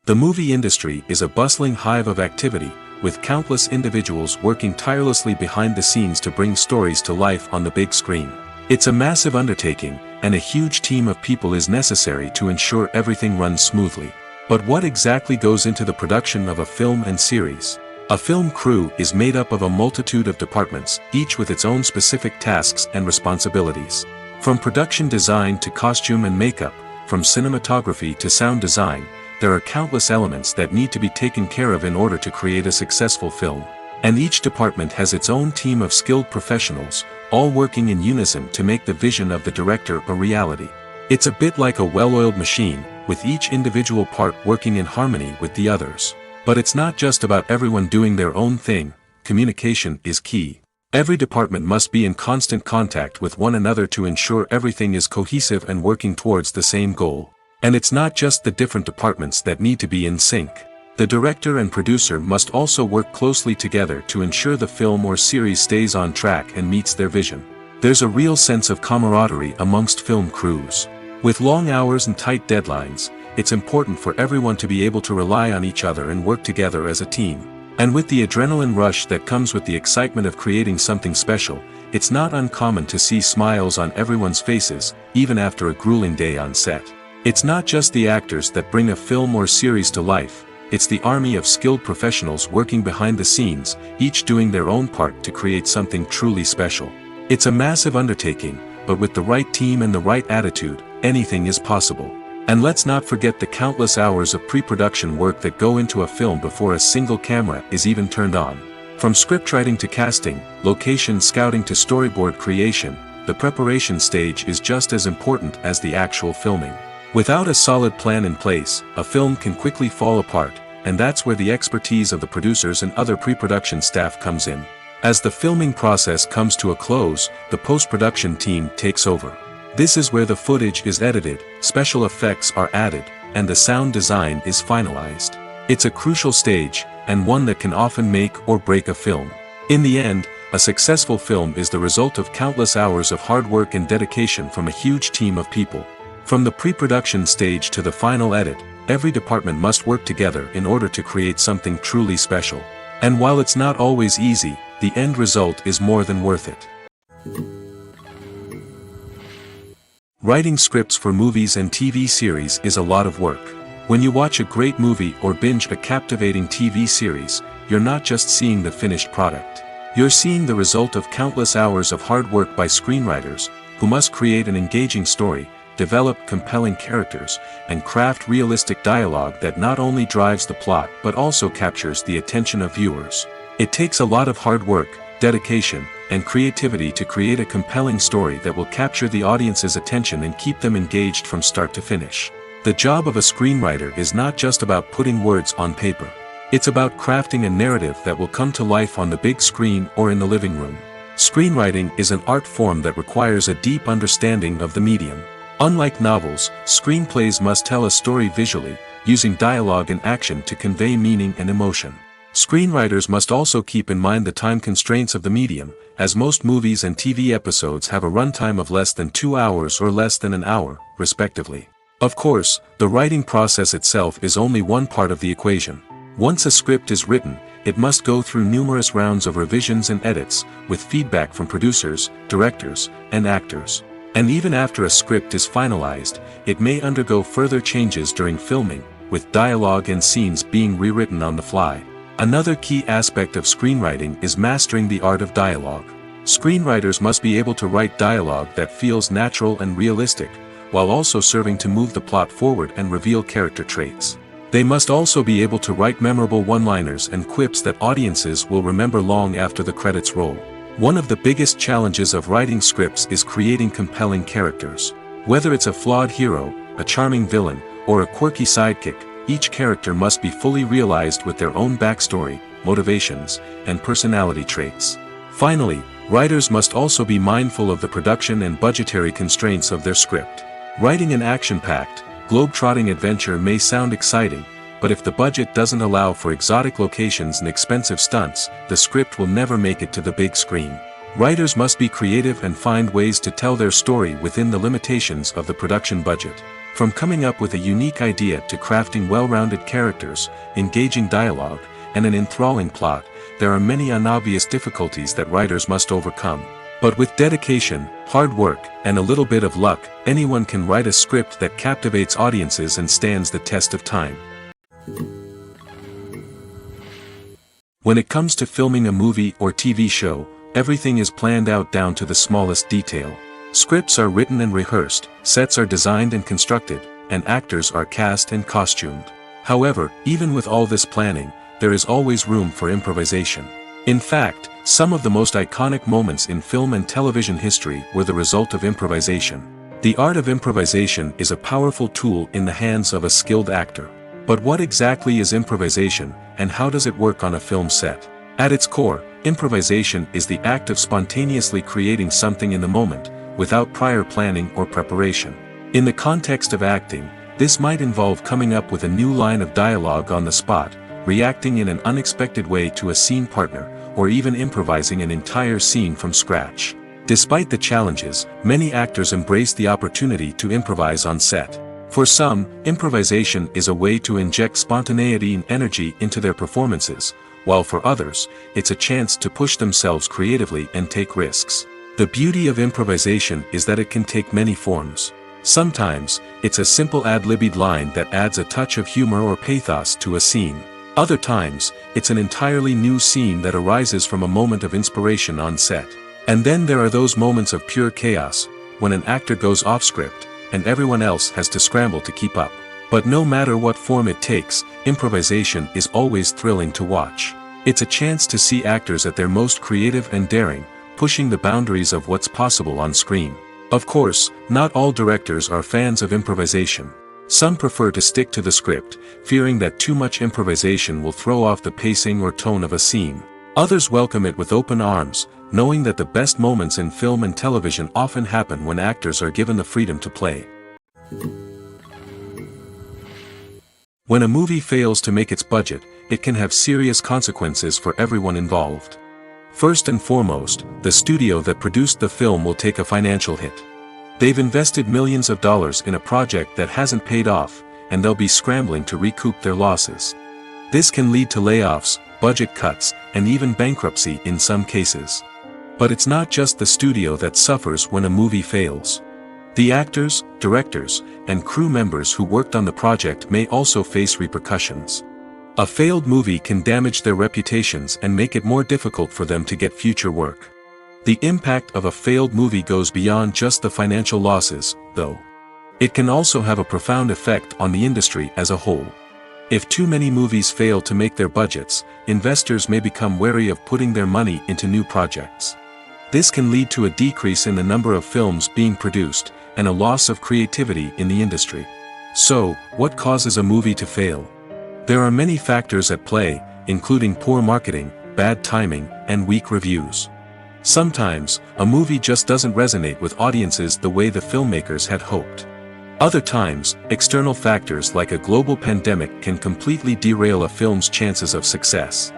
S2: The movie industry is a bustling hive of activity, with countless individuals working tirelessly behind the scenes to bring stories to life on the big screen. It's a massive undertaking, and a huge team of people is necessary to ensure everything runs smoothly. But what exactly goes into the production of a film and series? A film crew is made up of a multitude of departments, each with its own specific tasks and responsibilities. From production design to costume and makeup, from cinematography to sound design, there are countless elements that need to be taken care of in order to create a successful film. And each department has its own team of skilled professionals, all working in unison to make the vision of the director a reality. It's a bit like a well-oiled machine, with each individual part working in harmony with the others. But it's not just about everyone doing their own thing. Communication is key. Every department must be in constant contact with one another to ensure everything is cohesive and working towards the same goal. And it's not just the different departments that need to be in sync. The director and producer must also work closely together to ensure the film or series stays on track and meets their vision. There's a real sense of camaraderie amongst film crews. With long hours and tight deadlines, it's important for everyone to be able to rely on each other and work together as a team. And with the adrenaline rush that comes with the excitement of creating something special, it's not uncommon to see smiles on everyone's faces, even after a grueling day on set. It's not just the actors that bring a film or series to life, it's the army of skilled professionals working behind the scenes, each doing their own part to create something truly special. It's a massive undertaking, but with the right team and the right attitude, anything is possible. And let's not forget the countless hours of pre-production work that go into a film before a single camera is even turned on. From scriptwriting to casting, location scouting to storyboard creation, the preparation stage is just as important as the actual filming. Without a solid plan in place, a film can quickly fall apart, and that's where the expertise of the producers and other pre-production staff comes in. As the filming process comes to a close, the post-production team takes over. This is where the footage is edited, special effects are added, and the sound design is finalized. It's a crucial stage, and one that can often make or break a film. In the end, a successful film is the result of countless hours of hard work and dedication from a huge team of people. From the pre-production stage to the final edit, every department must work together in order to create something truly special. And while it's not always easy, the end result is more than worth it. Writing scripts for movies and TV series is a lot of work. When you watch a great movie or binge a captivating TV series, you're not just seeing the finished product. You're seeing the result of countless hours of hard work by screenwriters, who must create an engaging story, develop compelling characters, and craft realistic dialogue that not only drives the plot but also captures the attention of viewers. It takes a lot of hard work, dedication, and creativity to create a compelling story that will capture the audience's attention and keep them engaged from start to finish. The job of a screenwriter is not just about putting words on paper. It's about crafting a narrative that will come to life on the big screen or in the living room. Screenwriting is an art form that requires a deep understanding of the medium. Unlike novels, screenplays must tell a story visually, using dialogue and action to convey meaning and emotion. Screenwriters must also keep in mind the time constraints of the medium, as most movies and TV episodes have a runtime of less than 2 hours or less than an hour, respectively. Of course, the writing process itself is only one part of the equation. Once a script is written, it must go through numerous rounds of revisions and edits, with feedback from producers, directors, and actors. And even after a script is finalized, it may undergo further changes during filming, with dialogue and scenes being rewritten on the fly. Another key aspect of screenwriting is mastering the art of dialogue. Screenwriters must be able to write dialogue that feels natural and realistic, while also serving to move the plot forward and reveal character traits. They must also be able to write memorable one-liners and quips that audiences will remember long after the credits roll. One of the biggest challenges of writing scripts is creating compelling characters. Whether it's a flawed hero, a charming villain, or a quirky sidekick, each character must be fully realized with their own backstory, motivations, and personality traits. Finally, writers must also be mindful of the production and budgetary constraints of their script. Writing an action-packed, globe-trotting adventure may sound exciting, but if the budget doesn't allow for exotic locations and expensive stunts, the script will never make it to the big screen. Writers must be creative and find ways to tell their story within the limitations of the production budget. From coming up with a unique idea to crafting well-rounded characters, engaging dialogue, and an enthralling plot, there are many unobvious difficulties that writers must overcome. But with dedication, hard work, and a little bit of luck, anyone can write a script that captivates audiences and stands the test of time. When it comes to filming a movie or TV show, everything is planned out down to the smallest detail. Scripts are written and rehearsed, sets are designed and constructed, and actors are cast and costumed. However, even with all this planning, there is always room for improvisation. In fact, some of the most iconic moments in film and television history were the result of improvisation. The art of improvisation is a powerful tool in the hands of a skilled actor. But what exactly is improvisation, and how does it work on a film set? At its core, improvisation is the act of spontaneously creating something in the moment, without prior planning or preparation. In the context of acting, this might involve coming up with a new line of dialogue on the spot, reacting in an unexpected way to a scene partner, or even improvising an entire scene from scratch. Despite the challenges, many actors embrace the opportunity to improvise on set. For some, improvisation is a way to inject spontaneity and energy into their performances, while for others, it's a chance to push themselves creatively and take risks. The beauty of improvisation is that it can take many forms. Sometimes, it's a simple ad-libbed line that adds a touch of humor or pathos to a scene. Other times, it's an entirely new scene that arises from a moment of inspiration on set. And then there are those moments of pure chaos, when an actor goes off script, and everyone else has to scramble to keep up. But no matter what form it takes, improvisation is always thrilling to watch. It's a chance to see actors at their most creative and daring, pushing the boundaries of what's possible on screen. Of course, not all directors are fans of improvisation. Some prefer to stick to the script, fearing that too much improvisation will throw off the pacing or tone of a scene. Others welcome it with open arms, knowing that the best moments in film and television often happen when actors are given the freedom to play. When a movie fails to make its budget, it can have serious consequences for everyone involved. First and foremost, the studio that produced the film will take a financial hit. They've invested millions of dollars in a project that hasn't paid off, and they'll be scrambling to recoup their losses. This can lead to layoffs, budget cuts, and even bankruptcy in some cases. But it's not just the studio that suffers when a movie fails. The actors, directors, and crew members who worked on the project may also face repercussions. A failed movie can damage their reputations and make it more difficult for them to get future work. The impact of a failed movie goes beyond just the financial losses, though. It can also have a profound effect on the industry as a whole. If too many movies fail to make their budgets, investors may become wary of putting their money into new projects. This can lead to a decrease in the number of films being produced, and a loss of creativity in the industry. So, what causes a movie to fail? There are many factors at play, including poor marketing, bad timing, and weak reviews. Sometimes, a movie just doesn't resonate with audiences the way the filmmakers had hoped. Other times, external factors like a global pandemic can completely derail a film's chances of success.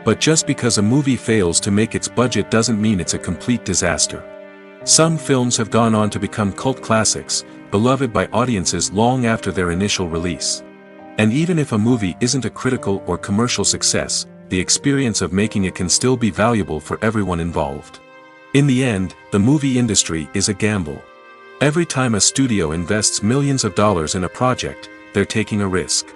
S2: But just because a movie fails to make its budget doesn't mean it's a complete disaster. Some films have gone on to become cult classics, beloved by audiences long after their initial release. And even if a movie isn't a critical or commercial success, the experience of making it can still be valuable for everyone involved. In the end, the movie industry is a gamble. Every time a studio invests millions of dollars in a project, they're taking a risk.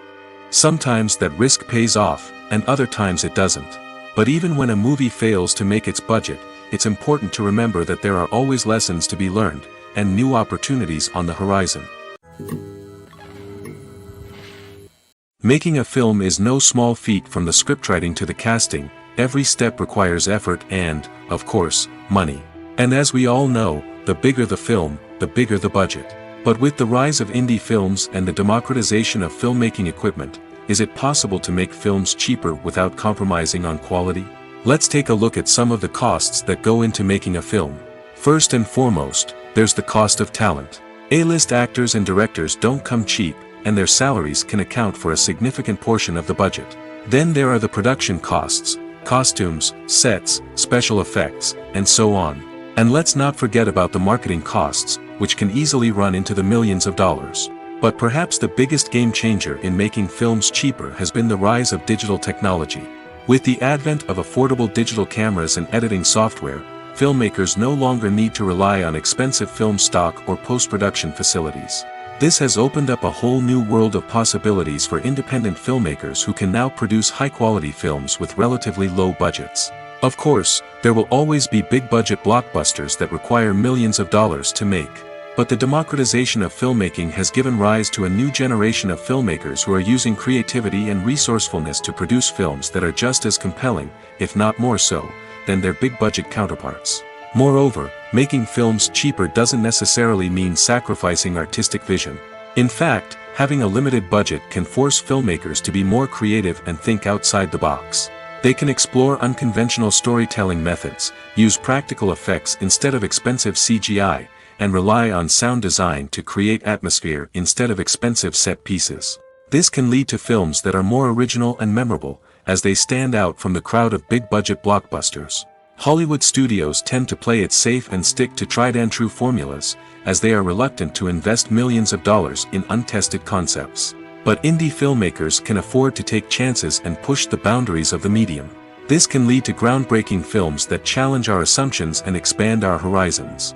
S2: Sometimes that risk pays off, and other times it doesn't. But even when a movie fails to make its budget, it's important to remember that there are always lessons to be learned, and new opportunities on the horizon. Making a film is no small feat. From the scriptwriting to the casting, every step requires effort and, of course, money. And as we all know, the bigger the film, the bigger the budget. But with the rise of indie films and the democratization of filmmaking equipment, is it possible to make films cheaper without compromising on quality? Let's take a look at some of the costs that go into making a film. First and foremost, there's the cost of talent. A-list actors and directors don't come cheap, and their salaries can account for a significant portion of the budget. Then there are the production costs, costumes, sets, special effects, and so on. And let's not forget about the marketing costs, which can easily run into the millions of dollars. But perhaps the biggest game changer in making films cheaper has been the rise of digital technology. With the advent of affordable digital cameras and editing software, filmmakers no longer need to rely on expensive film stock or post-production facilities. This has opened up a whole new world of possibilities for independent filmmakers who can now produce high-quality films with relatively low budgets. Of course, there will always be big-budget blockbusters that require millions of dollars to make. But the democratization of filmmaking has given rise to a new generation of filmmakers who are using creativity and resourcefulness to produce films that are just as compelling, if not more so, than their big-budget counterparts. Moreover, making films cheaper doesn't necessarily mean sacrificing artistic vision. In fact, having a limited budget can force filmmakers to be more creative and think outside the box. They can explore unconventional storytelling methods, use practical effects instead of expensive CGI, and rely on sound design to create atmosphere instead of expensive set pieces. This can lead to films that are more original and memorable, as they stand out from the crowd of big-budget blockbusters. Hollywood studios tend to play it safe and stick to tried-and-true formulas, as they are reluctant to invest millions of dollars in untested concepts. But indie filmmakers can afford to take chances and push the boundaries of the medium. This can lead to groundbreaking films that challenge our assumptions and expand our horizons.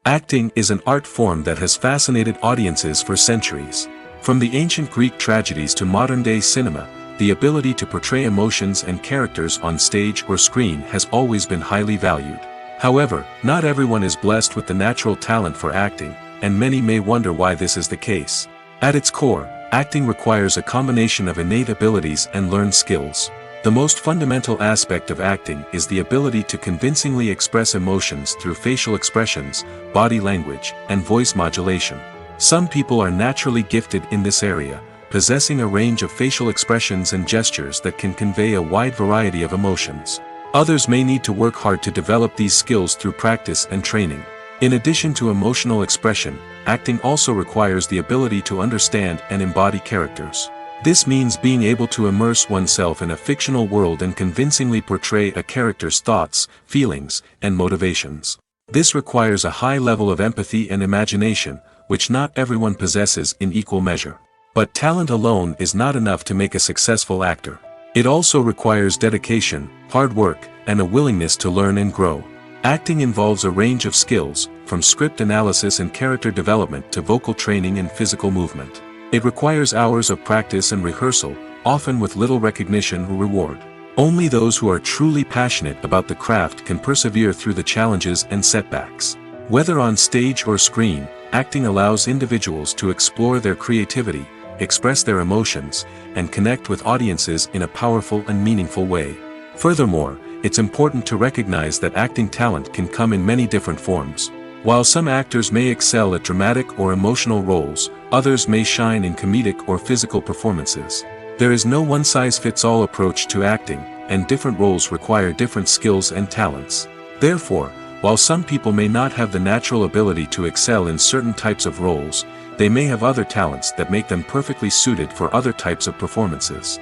S2: Acting is an art form that has fascinated audiences for centuries. From the ancient Greek tragedies to modern-day cinema, the ability to portray emotions and characters on stage or screen has always been highly valued. However, not everyone is blessed with the natural talent for acting, and many may wonder why this is the case. At its core, acting requires a combination of innate abilities and learned skills. The most fundamental aspect of acting is the ability to convincingly express emotions through facial expressions, body language, and voice modulation. Some people are naturally gifted in this area, possessing a range of facial expressions and gestures that can convey a wide variety of emotions. Others may need to work hard to develop these skills through practice and training. In addition to emotional expression, acting also requires the ability to understand and embody characters. This means being able to immerse oneself in a fictional world and convincingly portray a character's thoughts, feelings, and motivations. This requires a high level of empathy and imagination, which not everyone possesses in equal measure. But talent alone is not enough to make a successful actor. It also requires dedication, hard work, and a willingness to learn and grow. Acting involves a range of skills, from script analysis and character development to vocal training and physical movement. It requires hours of practice and rehearsal, often with little recognition or reward. Only those who are truly passionate about the craft can persevere through the challenges and setbacks. Whether on stage or screen, acting allows individuals to explore their creativity, express their emotions, and connect with audiences in a powerful and meaningful way. Furthermore, it's important to recognize that acting talent can come in many different forms. While some actors may excel at dramatic or emotional roles, others may shine in comedic or physical performances. There is no one-size-fits-all approach to acting, and different roles require different skills and talents. Therefore, while some people may not have the natural ability to excel in certain types of roles, they may have other talents that make them perfectly suited for other types of performances.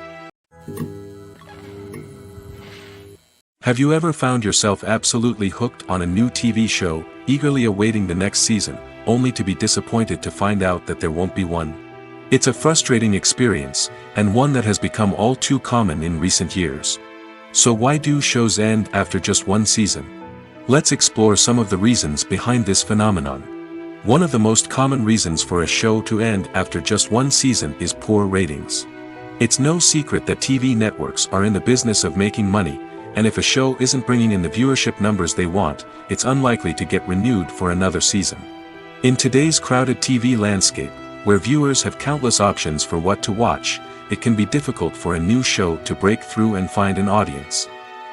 S2: Have you ever found yourself absolutely hooked on a new TV show, eagerly awaiting the next season, only to be disappointed to find out that there won't be one? It's a frustrating experience, and one that has become all too common in recent years. So why do shows end after just one season? Let's explore some of the reasons behind this phenomenon. One of the most common reasons for a show to end after just one season is poor ratings. It's no secret that TV networks are in the business of making money, and if a show isn't bringing in the viewership numbers they want, it's unlikely to get renewed for another season. In today's crowded TV landscape, where viewers have countless options for what to watch, it can be difficult for a new show to break through and find an audience.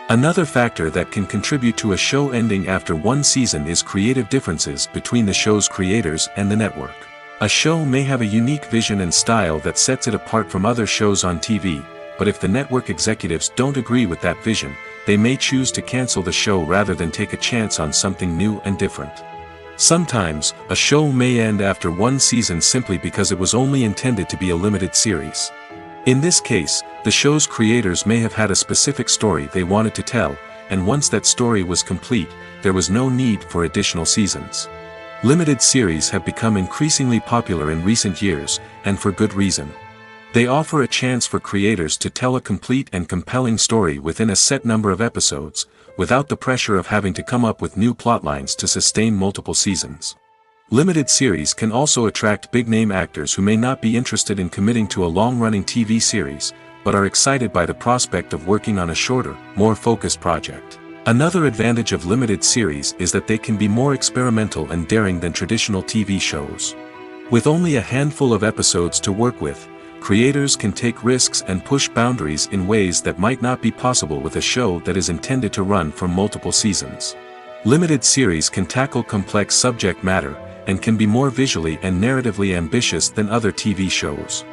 S2: Another factor that can contribute to a show ending after one season is creative differences between the show's creators and the network. A show may have a unique vision and style that sets it apart from other shows on TV, but if the network executives don't agree with that vision, they may choose to cancel the show rather than take a chance on something new and different. Sometimes, a show may end after one season simply because it was only intended to be a limited series. In this case, the show's creators may have had a specific story they wanted to tell, and once that story was complete, there was no need for additional seasons. Limited series have become increasingly popular in recent years, and for good reason. They offer a chance for creators to tell a complete and compelling story within a set number of episodes, without the pressure of having to come up with new plotlines to sustain multiple seasons. Limited series can also attract big-name actors who may not be interested in committing to a long-running TV series, but are excited by the prospect of working on a shorter, more focused project. Another advantage of limited series is that they can be more experimental and daring than traditional TV shows. With only a handful of episodes to work with, creators can take risks and push boundaries in ways that might not be possible with a show that is intended to run for multiple seasons. Limited series can tackle complex subject matter, and can be more visually and narratively ambitious than other TV shows.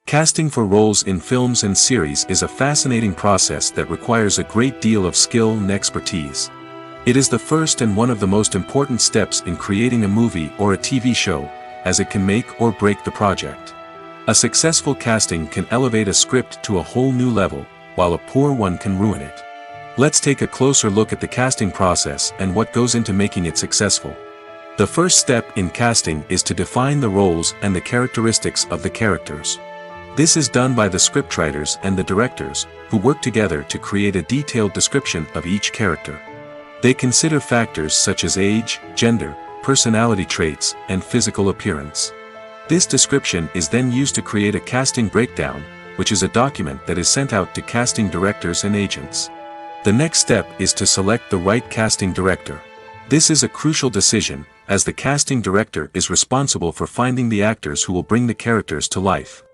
S2: Casting for roles in films and series is a fascinating process that requires a great deal of skill and expertise. It is the first and one of the most important steps in creating a movie or a TV show, as it can make or break the project. A successful casting can elevate a script to a whole new level, while a poor one can ruin it. Let's take a closer look at the casting process and what goes into making it successful. The first step in casting is to define the roles and the characteristics of the characters. This is done by the scriptwriters and the directors, who work together to create a detailed description of each character. They consider factors such as age, gender, personality traits, and physical appearance. This description is then used to create a casting breakdown, which is a document that is sent out to casting directors and agents. The next step is to select the right casting director. This is a crucial decision, as the casting director is responsible for finding the actors who will bring the characters to life.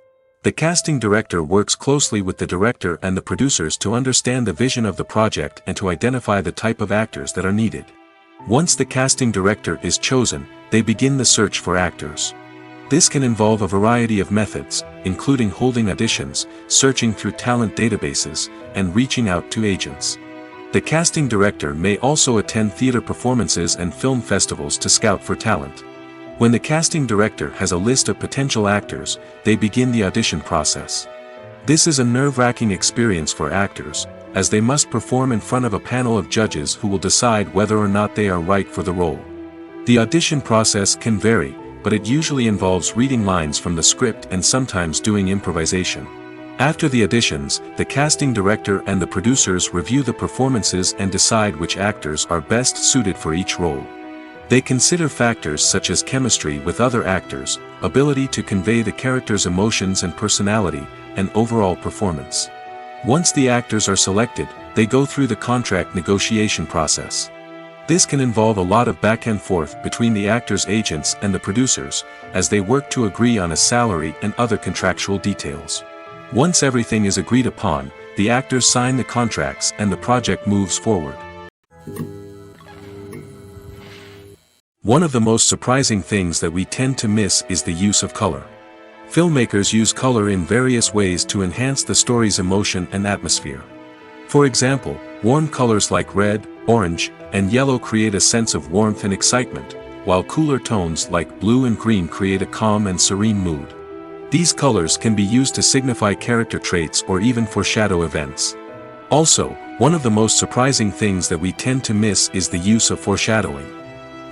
S2: The casting director works closely with the director and the producers to understand the vision of the project and to identify the type of actors that are needed. Once the casting director is chosen, they begin the search for actors. This can involve a variety of methods, including holding auditions, searching through talent databases, and reaching out to agents. The casting director may also attend theater performances and film festivals to scout for talent. When the casting director has a list of potential actors, they begin the audition process. This is a nerve-wracking experience for actors, as they must perform in front of a panel of judges who will decide whether or not they are right for the role. The audition process can vary, but it usually involves reading lines from the script and sometimes doing improvisation. After the auditions, the casting director and the producers review the performances and decide which actors are best suited for each role. They consider factors such as chemistry with other actors, ability to convey the character's emotions and personality, and overall performance. Once the actors are selected, they go through the contract negotiation process. This can involve a lot of back and forth between the actors' agents and the producers, as they work to agree on a salary and other contractual details. Once everything is agreed upon, the actors sign the contracts and the project moves forward. One of the most surprising things that we tend to miss is the use of color. Filmmakers use color in various ways to enhance the story's emotion and atmosphere. For example, warm colors like red, orange, and yellow create a sense of warmth and excitement, while cooler tones like blue and green create a calm and serene mood. These colors can be used to signify character traits or even foreshadow events. Also, one of the most surprising things that we tend to miss is the use of foreshadowing.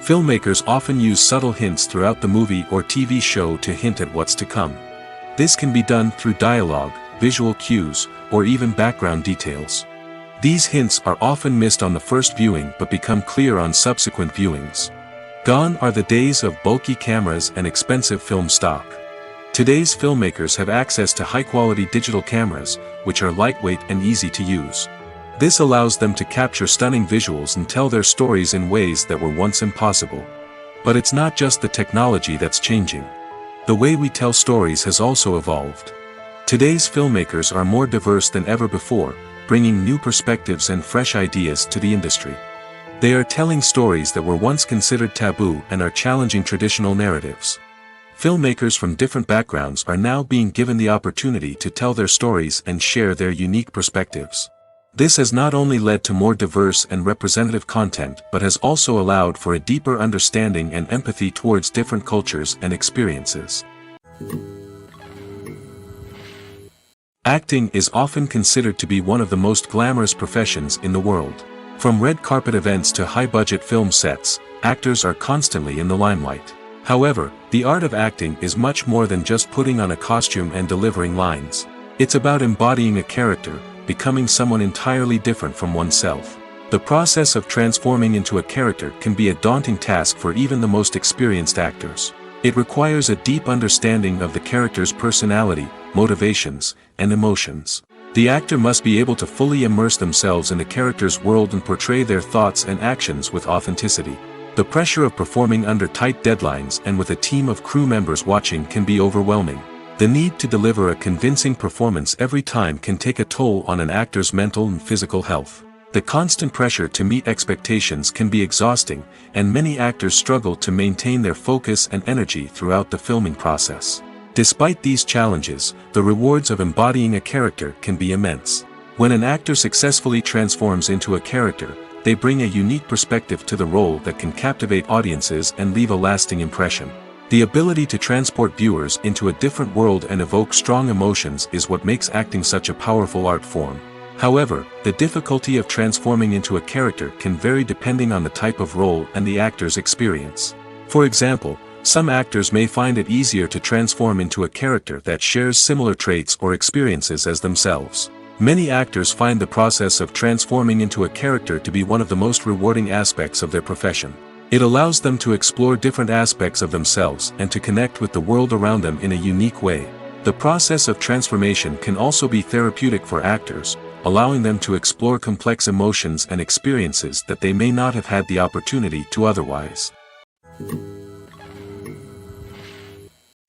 S2: Filmmakers often use subtle hints throughout the movie or TV show to hint at what's to come. This can be done through dialogue, visual cues, or even background details. These hints are often missed on the first viewing but become clear on subsequent viewings. Gone are the days of bulky cameras and expensive film stock. Today's filmmakers have access to high-quality digital cameras, which are lightweight and easy to use. This allows them to capture stunning visuals and tell their stories in ways that were once impossible. But it's not just the technology that's changing. The way we tell stories has also evolved. Today's filmmakers are more diverse than ever before, bringing new perspectives and fresh ideas to the industry. They are telling stories that were once considered taboo and are challenging traditional narratives. Filmmakers from different backgrounds are now being given the opportunity to tell their stories and share their unique perspectives. This has not only led to more diverse and representative content but has also allowed for a deeper understanding and empathy towards different cultures and experiences. Acting is often considered to be one of the most glamorous professions in the world. From red carpet events to high-budget film sets, actors are constantly in the limelight. However, the art of acting is much more than just putting on a costume and delivering lines. It's about embodying a character, becoming someone entirely different from oneself. The process of transforming into a character can be a daunting task for even the most experienced actors. It requires a deep understanding of the character's personality, motivations, and emotions. The actor must be able to fully immerse themselves in the character's world and portray their thoughts and actions with authenticity. The pressure of performing under tight deadlines and with a team of crew members watching can be overwhelming. The need to deliver a convincing performance every time can take a toll on an actor's mental and physical health. The constant pressure to meet expectations can be exhausting, and many actors struggle to maintain their focus and energy throughout the filming process. Despite these challenges, the rewards of embodying a character can be immense. When an actor successfully transforms into a character, they bring a unique perspective to the role that can captivate audiences and leave a lasting impression. The ability to transport viewers into a different world and evoke strong emotions is what makes acting such a powerful art form. However, the difficulty of transforming into a character can vary depending on the type of role and the actor's experience. For example, some actors may find it easier to transform into a character that shares similar traits or experiences as themselves. Many actors find the process of transforming into a character to be one of the most rewarding aspects of their profession. It allows them to explore different aspects of themselves and to connect with the world around them in a unique way. The process of transformation can also be therapeutic for actors, allowing them to explore complex emotions and experiences that they may not have had the opportunity to otherwise.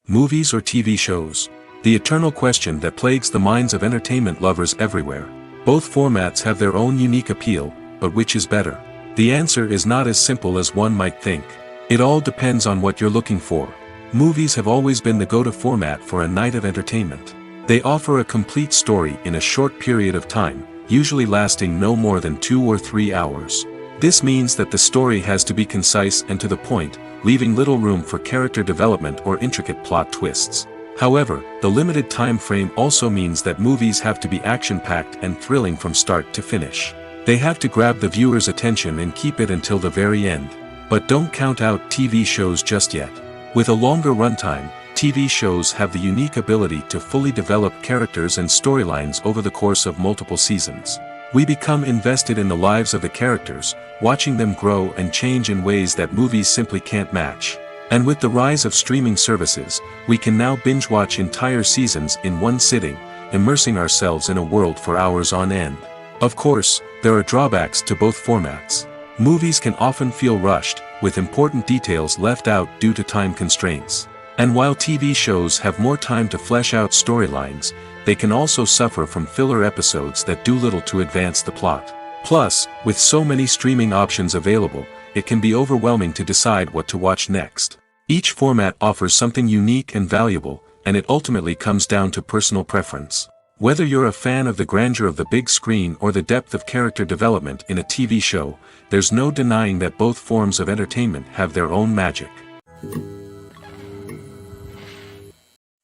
S2: Movies or TV shows? The eternal question that plagues the minds of entertainment lovers everywhere. Both formats have their own unique appeal, but which is better? The answer is not as simple as one might think. It all depends on what you're looking for. Movies have always been the go-to format for a night of entertainment. They offer a complete story in a short period of time, usually lasting no more than 2 or 3 hours. This means that the story has to be concise and to the point, leaving little room for character development or intricate plot twists. However, the limited time frame also means that movies have to be action-packed and thrilling from start to finish. They have to grab the viewer's attention and keep it until the very end. But don't count out TV shows just yet. With a longer runtime, TV shows have the unique ability to fully develop characters and storylines over the course of multiple seasons. We become invested in the lives of the characters, watching them grow and change in ways that movies simply can't match. And with the rise of streaming services, we can now binge-watch entire seasons in one sitting, immersing ourselves in a world for hours on end. Of course, there are drawbacks to both formats. Movies can often feel rushed, with important details left out due to time constraints. And while TV shows have more time to flesh out storylines, they can also suffer from filler episodes that do little to advance the plot. Plus, with so many streaming options available, it can be overwhelming to decide what to watch next. Each format offers something unique and valuable, and it ultimately comes down to personal preference. Whether you're a fan of the grandeur of the big screen or the depth of character development in a TV show, there's no denying that both forms of entertainment have their own magic.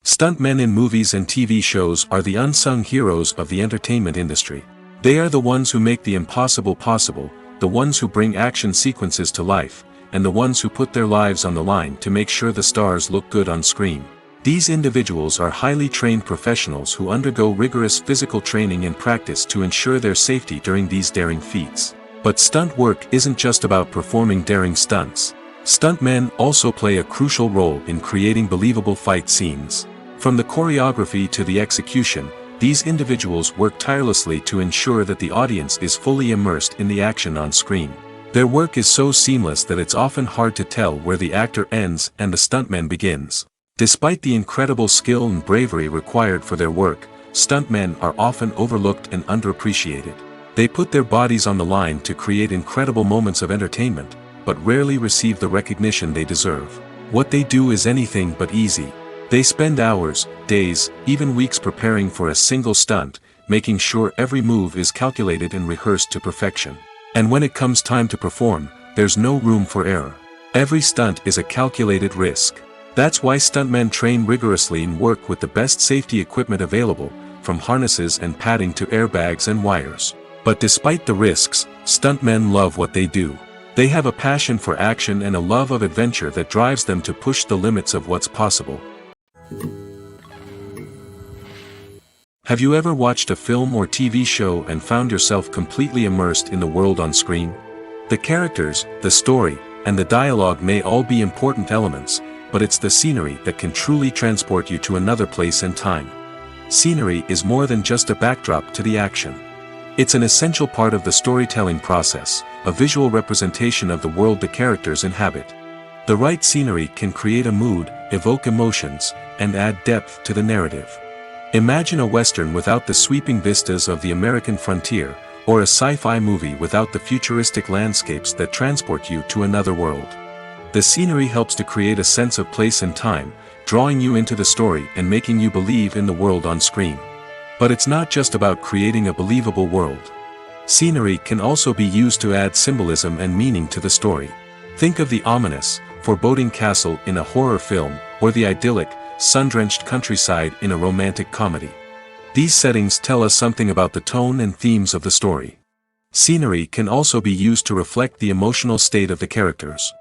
S2: Stuntmen in movies and TV shows are the unsung heroes of the entertainment industry. They are the ones who make the impossible possible, the ones who bring action sequences to life, and the ones who put their lives on the line to make sure the stars look good on screen. These individuals are highly trained professionals who undergo rigorous physical training and practice to ensure their safety during these daring feats. But stunt work isn't just about performing daring stunts. Stuntmen also play a crucial role in creating believable fight scenes. From the choreography to the execution, these individuals work tirelessly to ensure that the audience is fully immersed in the action on screen. Their work is so seamless that it's often hard to tell where the actor ends and the stuntman begins. Despite the incredible skill and bravery required for their work, stuntmen are often overlooked and underappreciated. They put their bodies on the line to create incredible moments of entertainment, but rarely receive the recognition they deserve. What they do is anything but easy. They spend hours, days, even weeks preparing for a single stunt, making sure every move is calculated and rehearsed to perfection. And when it comes time to perform, there's no room for error. Every stunt is a calculated risk. That's why stuntmen train rigorously and work with the best safety equipment available, from harnesses and padding to airbags and wires. But despite the risks, stuntmen love what they do. They have a passion for action and a love of adventure that drives them to push the limits of what's possible. Have you ever watched a film or TV show and found yourself completely immersed in the world on screen? The characters, the story, and the dialogue may all be important elements, but it's the scenery that can truly transport you to another place and time. Scenery is more than just a backdrop to the action. It's an essential part of the storytelling process, a visual representation of the world the characters inhabit. The right scenery can create a mood, evoke emotions, and add depth to the narrative. Imagine a Western without the sweeping vistas of the American frontier, or a sci-fi movie without the futuristic landscapes that transport you to another world. The scenery helps to create a sense of place and time, drawing you into the story and making you believe in the world on screen. But it's not just about creating a believable world. Scenery can also be used to add symbolism and meaning to the story. Think of the ominous, foreboding castle in a horror film, or the idyllic, sun-drenched countryside in a romantic comedy. These settings tell us something about the tone and themes of the story. Scenery can also be used to reflect the emotional state of the characters.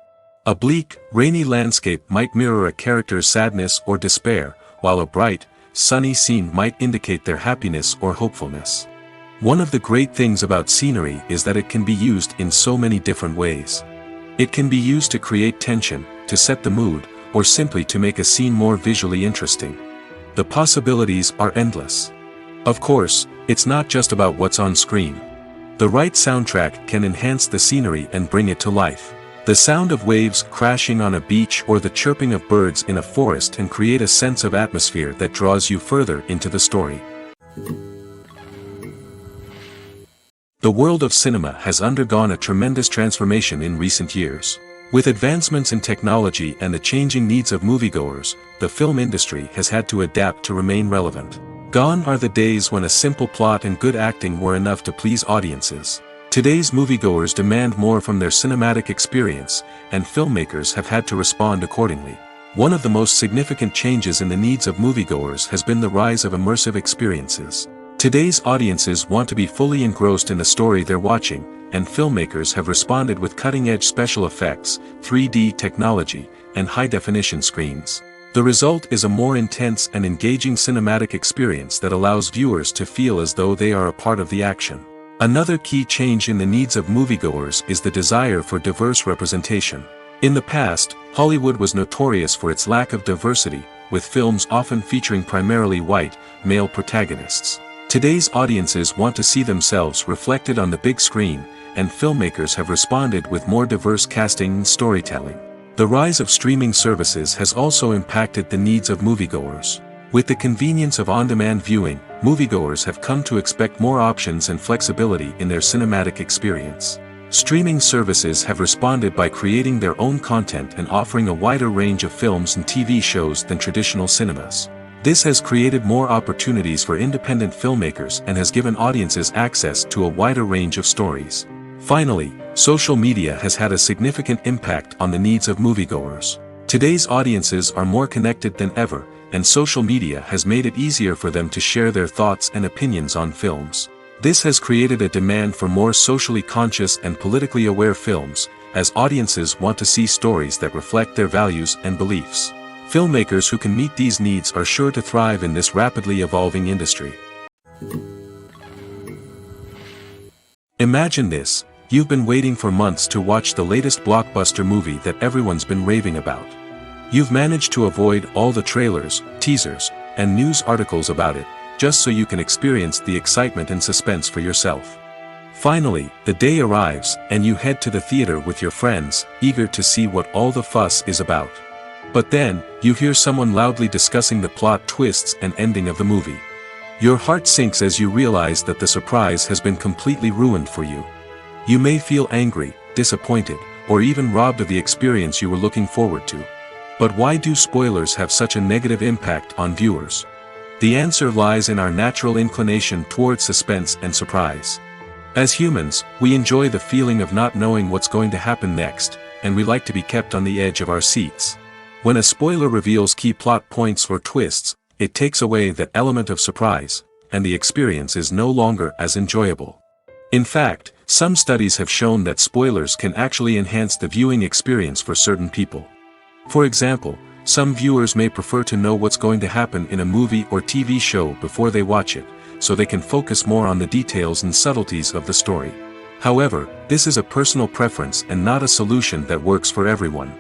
S2: A bleak, rainy landscape might mirror a character's sadness or despair, while a bright, sunny scene might indicate their happiness or hopefulness. One of the great things about scenery is that it can be used in so many different ways. It can be used to create tension, to set the mood, or simply to make a scene more visually interesting. The possibilities are endless. Of course, it's not just about what's on screen. The right soundtrack can enhance the scenery and bring it to life. The sound of waves crashing on a beach or the chirping of birds in a forest can create a sense of atmosphere that draws you further into the story. The world of cinema has undergone a tremendous transformation in recent years. With advancements in technology and the changing needs of moviegoers, the film industry has had to adapt to remain relevant. Gone are the days when a simple plot and good acting were enough to please audiences. Today's moviegoers demand more from their cinematic experience, and filmmakers have had to respond accordingly. One of the most significant changes in the needs of moviegoers has been the rise of immersive experiences. Today's audiences want to be fully engrossed in the story they're watching, and filmmakers have responded with cutting-edge special effects, 3D technology, and high-definition screens. The result is a more intense and engaging cinematic experience that allows viewers to feel as though they are a part of the action. Another key change in the needs of moviegoers is the desire for diverse representation. In the past, Hollywood was notorious for its lack of diversity, with films often featuring primarily white, male protagonists. Today's audiences want to see themselves reflected on the big screen, and filmmakers have responded with more diverse casting and storytelling. The rise of streaming services has also impacted the needs of moviegoers. With the convenience of on-demand viewing, moviegoers have come to expect more options and flexibility in their cinematic experience. Streaming services have responded by creating their own content and offering a wider range of films and TV shows than traditional cinemas. This has created more opportunities for independent filmmakers and has given audiences access to a wider range of stories. Finally, social media has had a significant impact on the needs of moviegoers. Today's audiences are more connected than ever, and social media has made it easier for them to share their thoughts and opinions on films. This has created a demand for more socially conscious and politically aware films, as audiences want to see stories that reflect their values and beliefs. Filmmakers who can meet these needs are sure to thrive in this rapidly evolving industry. Imagine this: you've been waiting for months to watch the latest blockbuster movie that everyone's been raving about. You've managed to avoid all the trailers, teasers, and news articles about it, just so you can experience the excitement and suspense for yourself. Finally, the day arrives, and you head to the theater with your friends, eager to see what all the fuss is about. But then, you hear someone loudly discussing the plot twists and ending of the movie. Your heart sinks as you realize that the surprise has been completely ruined for you. You may feel angry, disappointed, or even robbed of the experience you were looking forward to. But why do spoilers have such a negative impact on viewers? The answer lies in our natural inclination toward suspense and surprise. As humans, we enjoy the feeling of not knowing what's going to happen next, and we like to be kept on the edge of our seats. When a spoiler reveals key plot points or twists, it takes away that element of surprise, and the experience is no longer as enjoyable. In fact, some studies have shown that spoilers can actually enhance the viewing experience for certain people. For example, some viewers may prefer to know what's going to happen in a movie or TV show before they watch it, so they can focus more on the details and subtleties of the story. However, this is a personal preference and not a solution that works for everyone.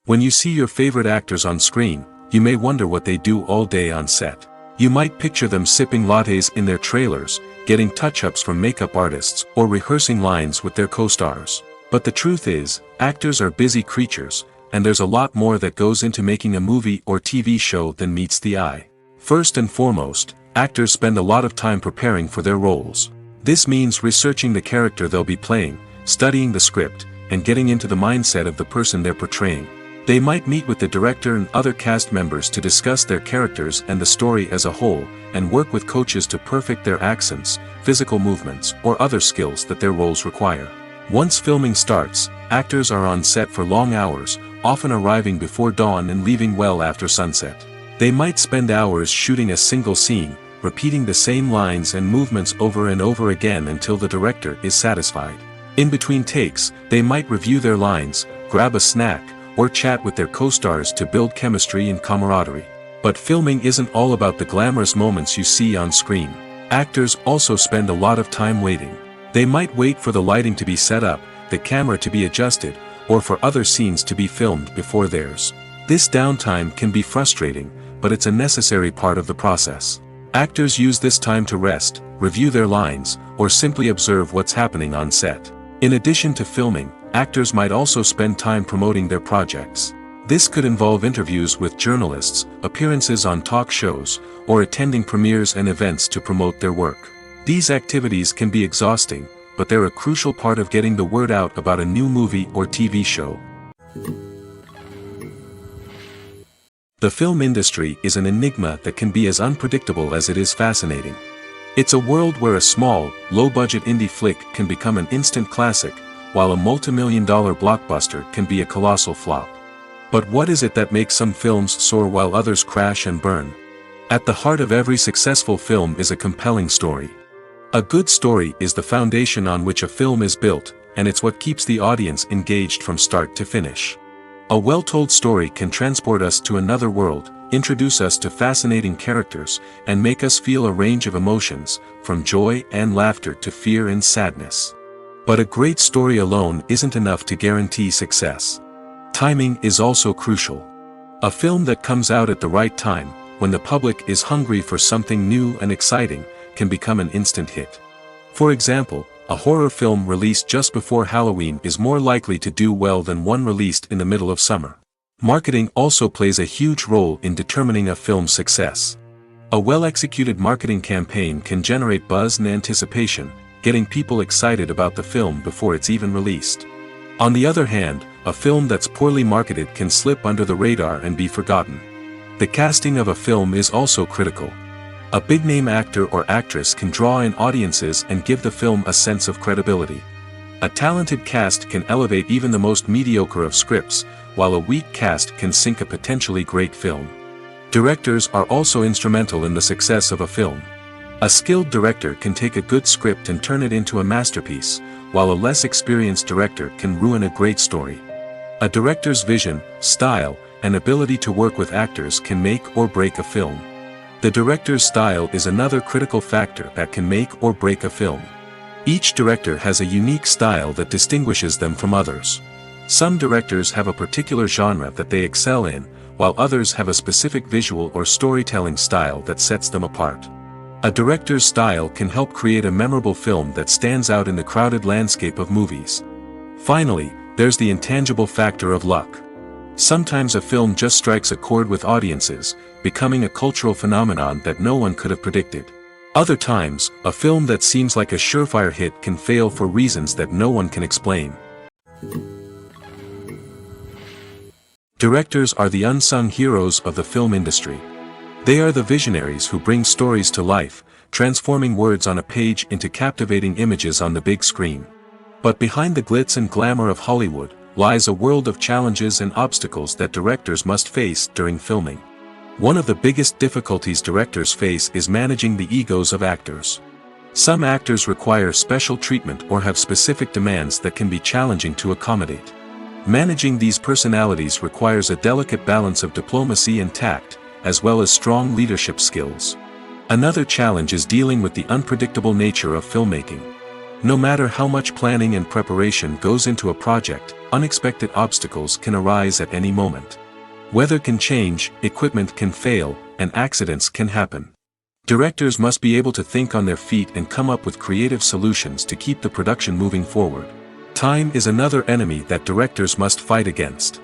S2: When you see your favorite actors on screen, you may wonder what they do all day on set. You might picture them sipping lattes in their trailers, getting touch-ups from makeup artists, or rehearsing lines with their co-stars. But the truth is, actors are busy creatures, and there's a lot more that goes into making a movie or TV show than meets the eye. First and foremost, actors spend a lot of time preparing for their roles. This means researching the character they'll be playing, studying the script, and getting into the mindset of the person they're portraying. They might meet with the director and other cast members to discuss their characters and the story as a whole, and work with coaches to perfect their accents, physical movements, or other skills that their roles require. Once filming starts, actors are on set for long hours, often arriving before dawn and leaving well after sunset. They might spend hours shooting a single scene, repeating the same lines and movements over and over again until the director is satisfied. In between takes, they might review their lines, grab a snack, or chat with their co-stars to build chemistry and camaraderie. But filming isn't all about the glamorous moments you see on screen. Actors also spend a lot of time waiting. They might wait for the lighting to be set up, the camera to be adjusted, or for other scenes to be filmed before theirs. This downtime can be frustrating, but it's a necessary part of the process. Actors use this time to rest, review their lines, or simply observe what's happening on set. In addition to filming, actors might also spend time promoting their projects. This could involve interviews with journalists, appearances on talk shows, or attending premieres and events to promote their work. These activities can be exhausting, but they're a crucial part of getting the word out about a new movie or TV show. The film industry is an enigma that can be as unpredictable as it is fascinating. It's a world where a small, low-budget indie flick can become an instant classic, while a multi-million-dollar blockbuster can be a colossal flop. But what is it that makes some films soar while others crash and burn? At the heart of every successful film is a compelling story. A good story is the foundation on which a film is built, and it's what keeps the audience engaged from start to finish. A well-told story can transport us to another world, introduce us to fascinating characters, and make us feel a range of emotions, from joy and laughter to fear and sadness. But a great story alone isn't enough to guarantee success. Timing is also crucial. A film that comes out at the right time, when the public is hungry for something new and exciting, can become an instant hit. For example, a horror film released just before Halloween is more likely to do well than one released in the middle of summer. Marketing also plays a huge role in determining a film's success. A well-executed marketing campaign can generate buzz and anticipation, getting people excited about the film before it's even released. On the other hand, a film that's poorly marketed can slip under the radar and be forgotten. The casting of a film is also critical. A big-name actor or actress can draw in audiences and give the film a sense of credibility. A talented cast can elevate even the most mediocre of scripts, while a weak cast can sink a potentially great film. Directors are also instrumental in the success of a film. A skilled director can take a good script and turn it into a masterpiece, while a less experienced director can ruin a great story. A director's vision, style, and ability to work with actors can make or break a film. The director's style is another critical factor that can make or break a film. Each director has a unique style that distinguishes them from others. Some directors have a particular genre that they excel in, while others have a specific visual or storytelling style that sets them apart. A director's style can help create a memorable film that stands out in the crowded landscape of movies. Finally, there's the intangible factor of luck. Sometimes a film just strikes a chord with audiences, becoming a cultural phenomenon that no one could have predicted. Other times, a film that seems like a surefire hit can fail for reasons that no one can explain. Directors are the unsung heroes of the film industry. They are the visionaries who bring stories to life, transforming words on a page into captivating images on the big screen. But behind the glitz and glamour of Hollywood, lies a world of challenges and obstacles that directors must face during filming. One of the biggest difficulties directors face is managing the egos of actors. Some actors require special treatment or have specific demands that can be challenging to accommodate. Managing these personalities requires a delicate balance of diplomacy and tact, as well as strong leadership skills. Another challenge is dealing with the unpredictable nature of filmmaking. No matter how much planning and preparation goes into a project, unexpected obstacles can arise at any moment. Weather can change, equipment can fail, and accidents can happen. Directors must be able to think on their feet and come up with creative solutions to keep the production moving forward. Time is another enemy that directors must fight against.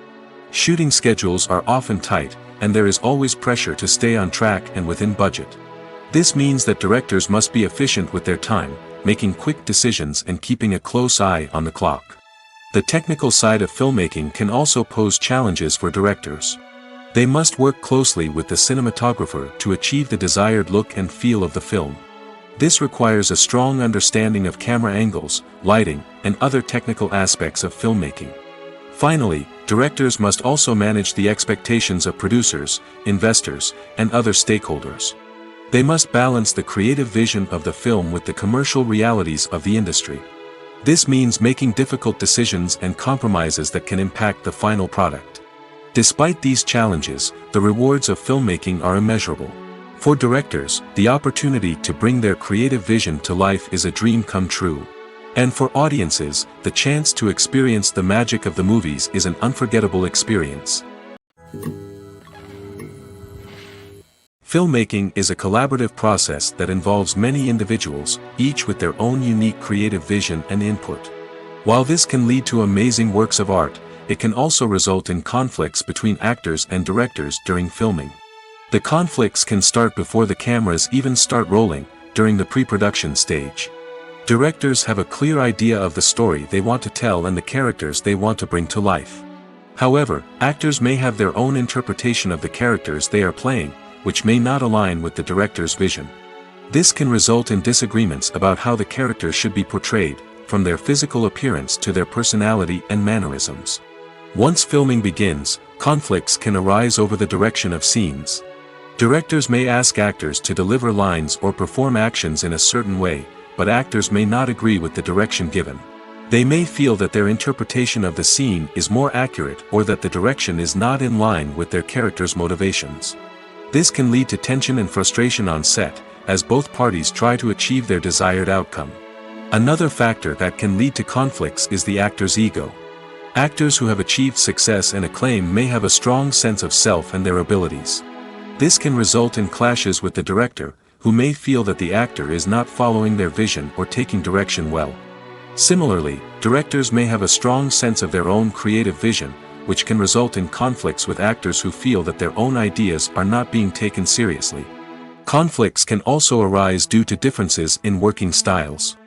S2: Shooting schedules are often tight, and there is always pressure to stay on track and within budget. This means that directors must be efficient with their time, making quick decisions and keeping a close eye on the clock. The technical side of filmmaking can also pose challenges for directors. They must work closely with the cinematographer to achieve the desired look and feel of the film. This requires a strong understanding of camera angles, lighting, and other technical aspects of filmmaking. Finally, directors must also manage the expectations of producers, investors, and other stakeholders. They must balance the creative vision of the film with the commercial realities of the industry. This means making difficult decisions and compromises that can impact the final product. Despite these challenges, the rewards of filmmaking are immeasurable. For directors, the opportunity to bring their creative vision to life is a dream come true. And for audiences, the chance to experience the magic of the movies is an unforgettable experience. Filmmaking is a collaborative process that involves many individuals, each with their own unique creative vision and input. While this can lead to amazing works of art, it can also result in conflicts between actors and directors during filming. The conflicts can start before the cameras even start rolling, during the pre-production stage. Directors have a clear idea of the story they want to tell and the characters they want to bring to life. However, actors may have their own interpretation of the characters they are playing, which may not align with the director's vision. This can result in disagreements about how the characters should be portrayed, from their physical appearance to their personality and mannerisms. Once filming begins, conflicts can arise over the direction of scenes. Directors may ask actors to deliver lines or perform actions in a certain way, but actors may not agree with the direction given. They may feel that their interpretation of the scene is more accurate or that the direction is not in line with their character's motivations. This can lead to tension and frustration on set, as both parties try to achieve their desired outcome. Another factor that can lead to conflicts is the actor's ego. Actors who have achieved success and acclaim may have a strong sense of self and their abilities. This can result in clashes with the director, who may feel that the actor is not following their vision or taking direction well. Similarly, directors may have a strong sense of their own creative vision, which can result in conflicts with actors who feel that their own ideas are not being taken seriously. Conflicts can also arise due to differences in working styles.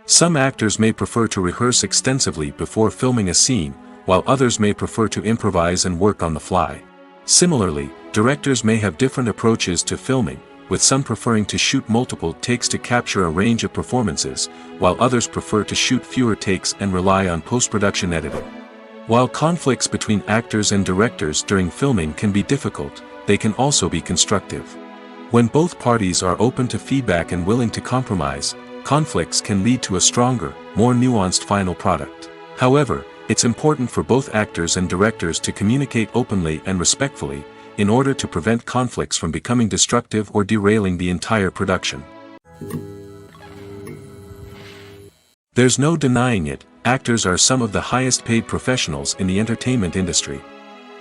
S2: Some actors may prefer to rehearse extensively before filming a scene, while others may prefer to improvise and work on the fly. Similarly, directors may have different approaches to filming, with some preferring to shoot multiple takes to capture a range of performances, while others prefer to shoot fewer takes and rely on post-production editing. While conflicts between actors and directors during filming can be difficult, they can also be constructive. When both parties are open to feedback and willing to compromise, conflicts can lead to a stronger, more nuanced final product. However, it's important for both actors and directors to communicate openly and respectfully, in order to prevent conflicts from becoming destructive or derailing the entire production. There's no denying it, actors are some of the highest paid professionals in the entertainment industry.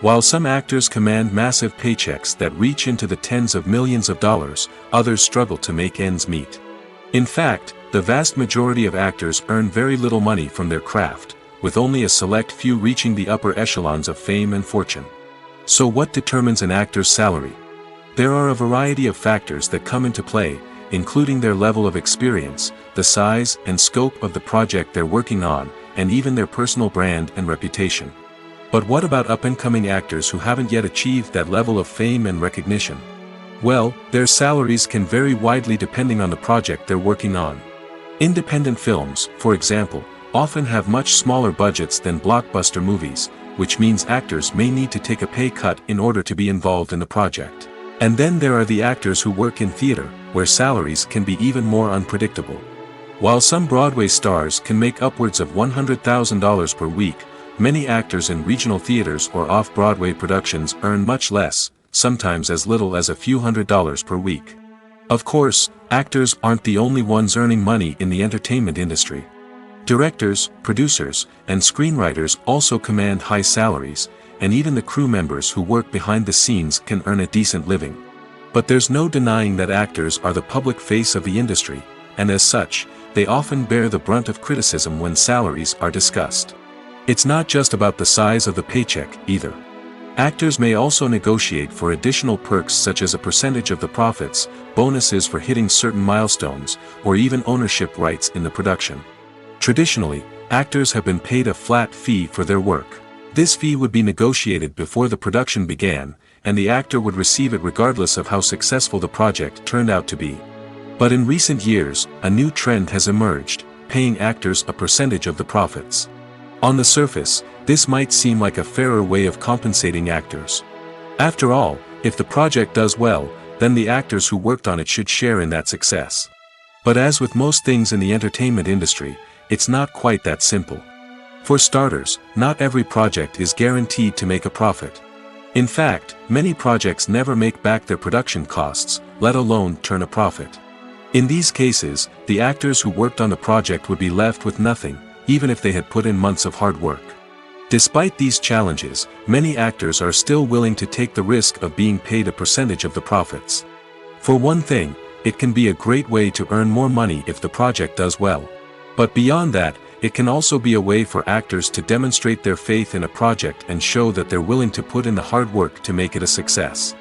S2: While some actors command massive paychecks that reach into the tens of millions of dollars, others struggle to make ends meet. In fact, the vast majority of actors earn very little money from their craft, with only a select few reaching the upper echelons of fame and fortune. So what determines an actor's salary? There are a variety of factors that come into play, including their level of experience, the size and scope of the project they're working on, and even their personal brand and reputation. But what about up-and-coming actors who haven't yet achieved that level of fame and recognition? Well, their salaries can vary widely depending on the project they're working on. Independent films, for example, often have much smaller budgets than blockbuster movies, which means actors may need to take a pay cut in order to be involved in the project. And then there are the actors who work in theater, where salaries can be even more unpredictable. While some Broadway stars can make upwards of $100,000 per week, many actors in regional theaters or off-Broadway productions earn much less, sometimes as little as a few $100s per week. Of course, actors aren't the only ones earning money in the entertainment industry. Directors, producers, and screenwriters also command high salaries, and even the crew members who work behind the scenes can earn a decent living. But there's no denying that actors are the public face of the industry, and as such, they often bear the brunt of criticism when salaries are discussed. It's not just about the size of the paycheck, either. Actors may also negotiate for additional perks such as a percentage of the profits, bonuses for hitting certain milestones, or even ownership rights in the production. Traditionally, actors have been paid a flat fee for their work. This fee would be negotiated before the production began, and the actor would receive it regardless of how successful the project turned out to be. But in recent years, a new trend has emerged, paying actors a percentage of the profits. On the surface, This might seem like a fairer way of compensating actors. After all, if the project does well, then the actors who worked on it should share in that success. But as with most things in the entertainment industry, it's not quite that simple. For starters, not every project is guaranteed to make a profit. In fact, many projects never make back their production costs, let alone turn a profit. In these cases, the actors who worked on the project would be left with nothing, even if they had put in months of hard work. Despite these challenges, many actors are still willing to take the risk of being paid a percentage of the profits. For one thing, it can be a great way to earn more money if the project does well. But beyond that, it can also be a way for actors to demonstrate their faith in a project and show that they're willing to put in the hard work to make it a success.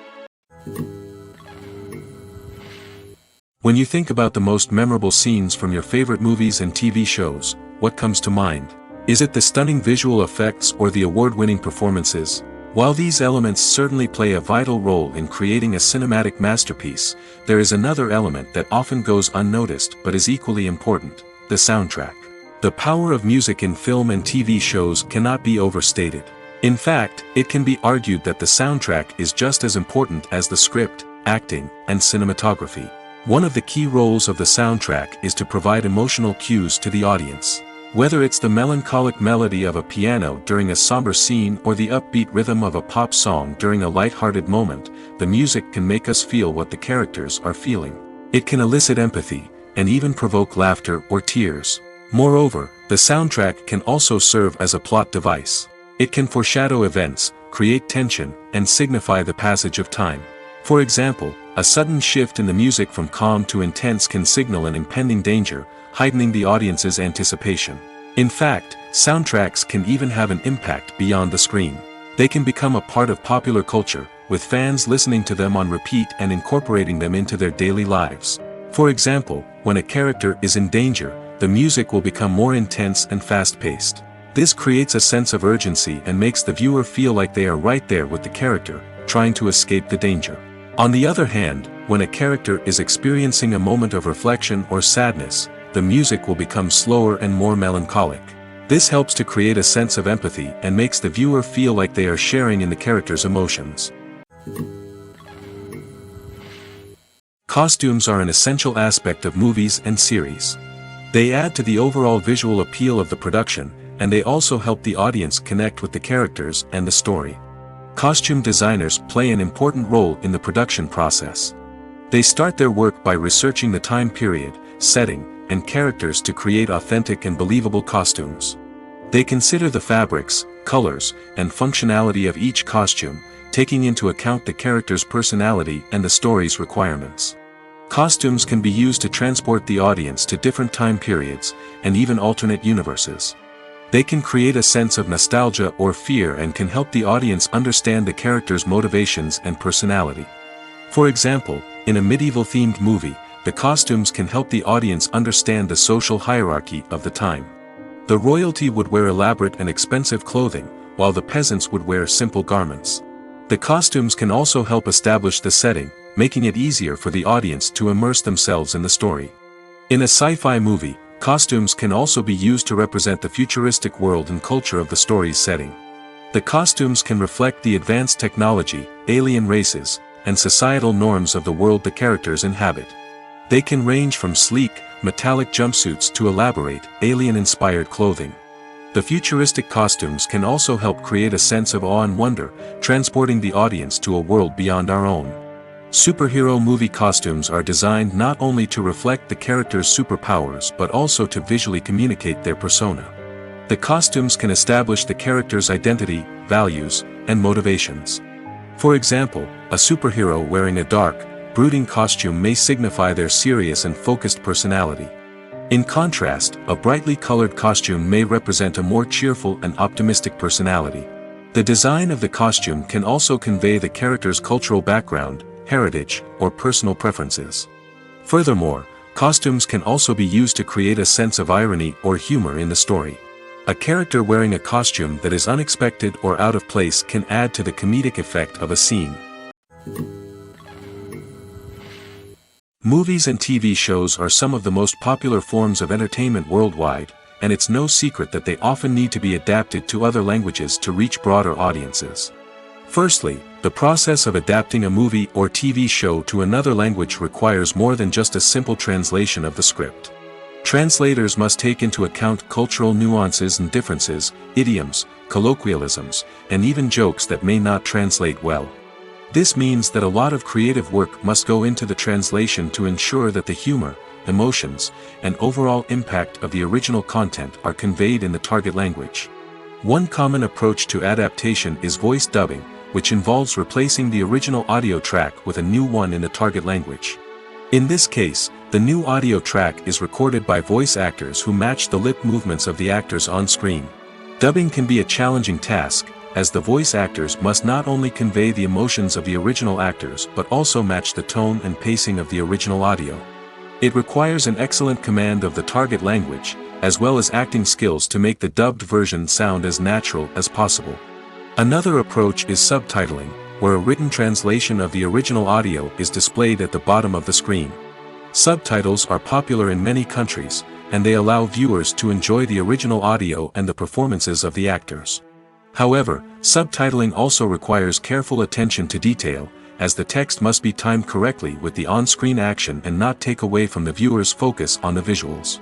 S2: When you think about the most memorable scenes from your favorite movies and TV shows, what comes to mind? Is it the stunning visual effects or the award-winning performances? While these elements certainly play a vital role in creating a cinematic masterpiece, there is another element that often goes unnoticed but is equally important: the soundtrack. The power of music in film and TV shows cannot be overstated. In fact, it can be argued that the soundtrack is just as important as the script, acting, and cinematography. One of the key roles of the soundtrack is to provide emotional cues to the audience. Whether it's the melancholic melody of a piano during a somber scene or the upbeat rhythm of a pop song during a light-hearted moment, the music can make us feel what the characters are feeling. It can elicit empathy, and even provoke laughter or tears. Moreover, the soundtrack can also serve as a plot device. It can foreshadow events, create tension, and signify the passage of time. For example, a sudden shift in the music from calm to intense can signal an impending danger, heightening the audience's anticipation. In fact, soundtracks can even have an impact beyond the screen. They can become a part of popular culture, with fans listening to them on repeat and incorporating them into their daily lives. For example, when a character is in danger, the music will become more intense and fast-paced. This creates a sense of urgency and makes the viewer feel like they are right there with the character, trying to escape the danger. On the other hand, when a character is experiencing a moment of reflection or sadness, the music will become slower and more melancholic. This helps to create a sense of empathy and makes the viewer feel like they are sharing in the character's emotions. Costumes are an essential aspect of movies and series. They add to the overall visual appeal of the production, and they also help the audience connect with the characters and the story. Costume designers play an important role in the production process. They start their work by researching the time period, setting, and characters to create authentic and believable costumes. They consider the fabrics, colors, and functionality of each costume, taking into account the character's personality and the story's requirements. Costumes can be used to transport the audience to different time periods, and even alternate universes. They can create a sense of nostalgia or fear and can help the audience understand the character's motivations and personality. For example, in a medieval-themed movie, the costumes can help the audience understand the social hierarchy of the time. The royalty would wear elaborate and expensive clothing, while the peasants would wear simple garments. The costumes can also help establish the setting, making it easier for the audience to immerse themselves in the story. In a sci-fi movie, costumes can also be used to represent the futuristic world and culture of the story's setting. The costumes can reflect the advanced technology, alien races, and societal norms of the world the characters inhabit. They can range from sleek, metallic jumpsuits to elaborate, alien-inspired clothing. The futuristic costumes can also help create a sense of awe and wonder, transporting the audience to a world beyond our own. Superhero movie costumes are designed not only to reflect the character's superpowers but also to visually communicate their persona. The costumes can establish the character's identity, values, and motivations. For example, a superhero wearing a dark, brooding costume may signify their serious and focused personality. In contrast, a brightly colored costume may represent a more cheerful and optimistic personality. The design of the costume can also convey the character's cultural background, heritage, or personal preferences. Furthermore, costumes can also be used to create a sense of irony or humor in the story. A character wearing a costume that is unexpected or out of place can add to the comedic effect of a scene. Movies and TV shows are some of the most popular forms of entertainment worldwide, and it's no secret that they often need to be adapted to other languages to reach broader audiences. Firstly, the process of adapting a movie or TV show to another language requires more than just a simple translation of the script. Translators must take into account cultural nuances and differences, idioms, colloquialisms, and even jokes that may not translate well. This means that a lot of creative work must go into the translation to ensure that the humor, emotions, and overall impact of the original content are conveyed in the target language. One common approach to adaptation is voice dubbing, which involves replacing the original audio track with a new one in the target language. In this case, the new audio track is recorded by voice actors who match the lip movements of the actors on screen. Dubbing can be a challenging task, as the voice actors must not only convey the emotions of the original actors but also match the tone and pacing of the original audio. It requires an excellent command of the target language, as well as acting skills to make the dubbed version sound as natural as possible. Another approach is subtitling, where a written translation of the original audio is displayed at the bottom of the screen. Subtitles are popular in many countries, and they allow viewers to enjoy the original audio and the performances of the actors. However, subtitling also requires careful attention to detail, as the text must be timed correctly with the on-screen action and not take away from the viewer's focus on the visuals.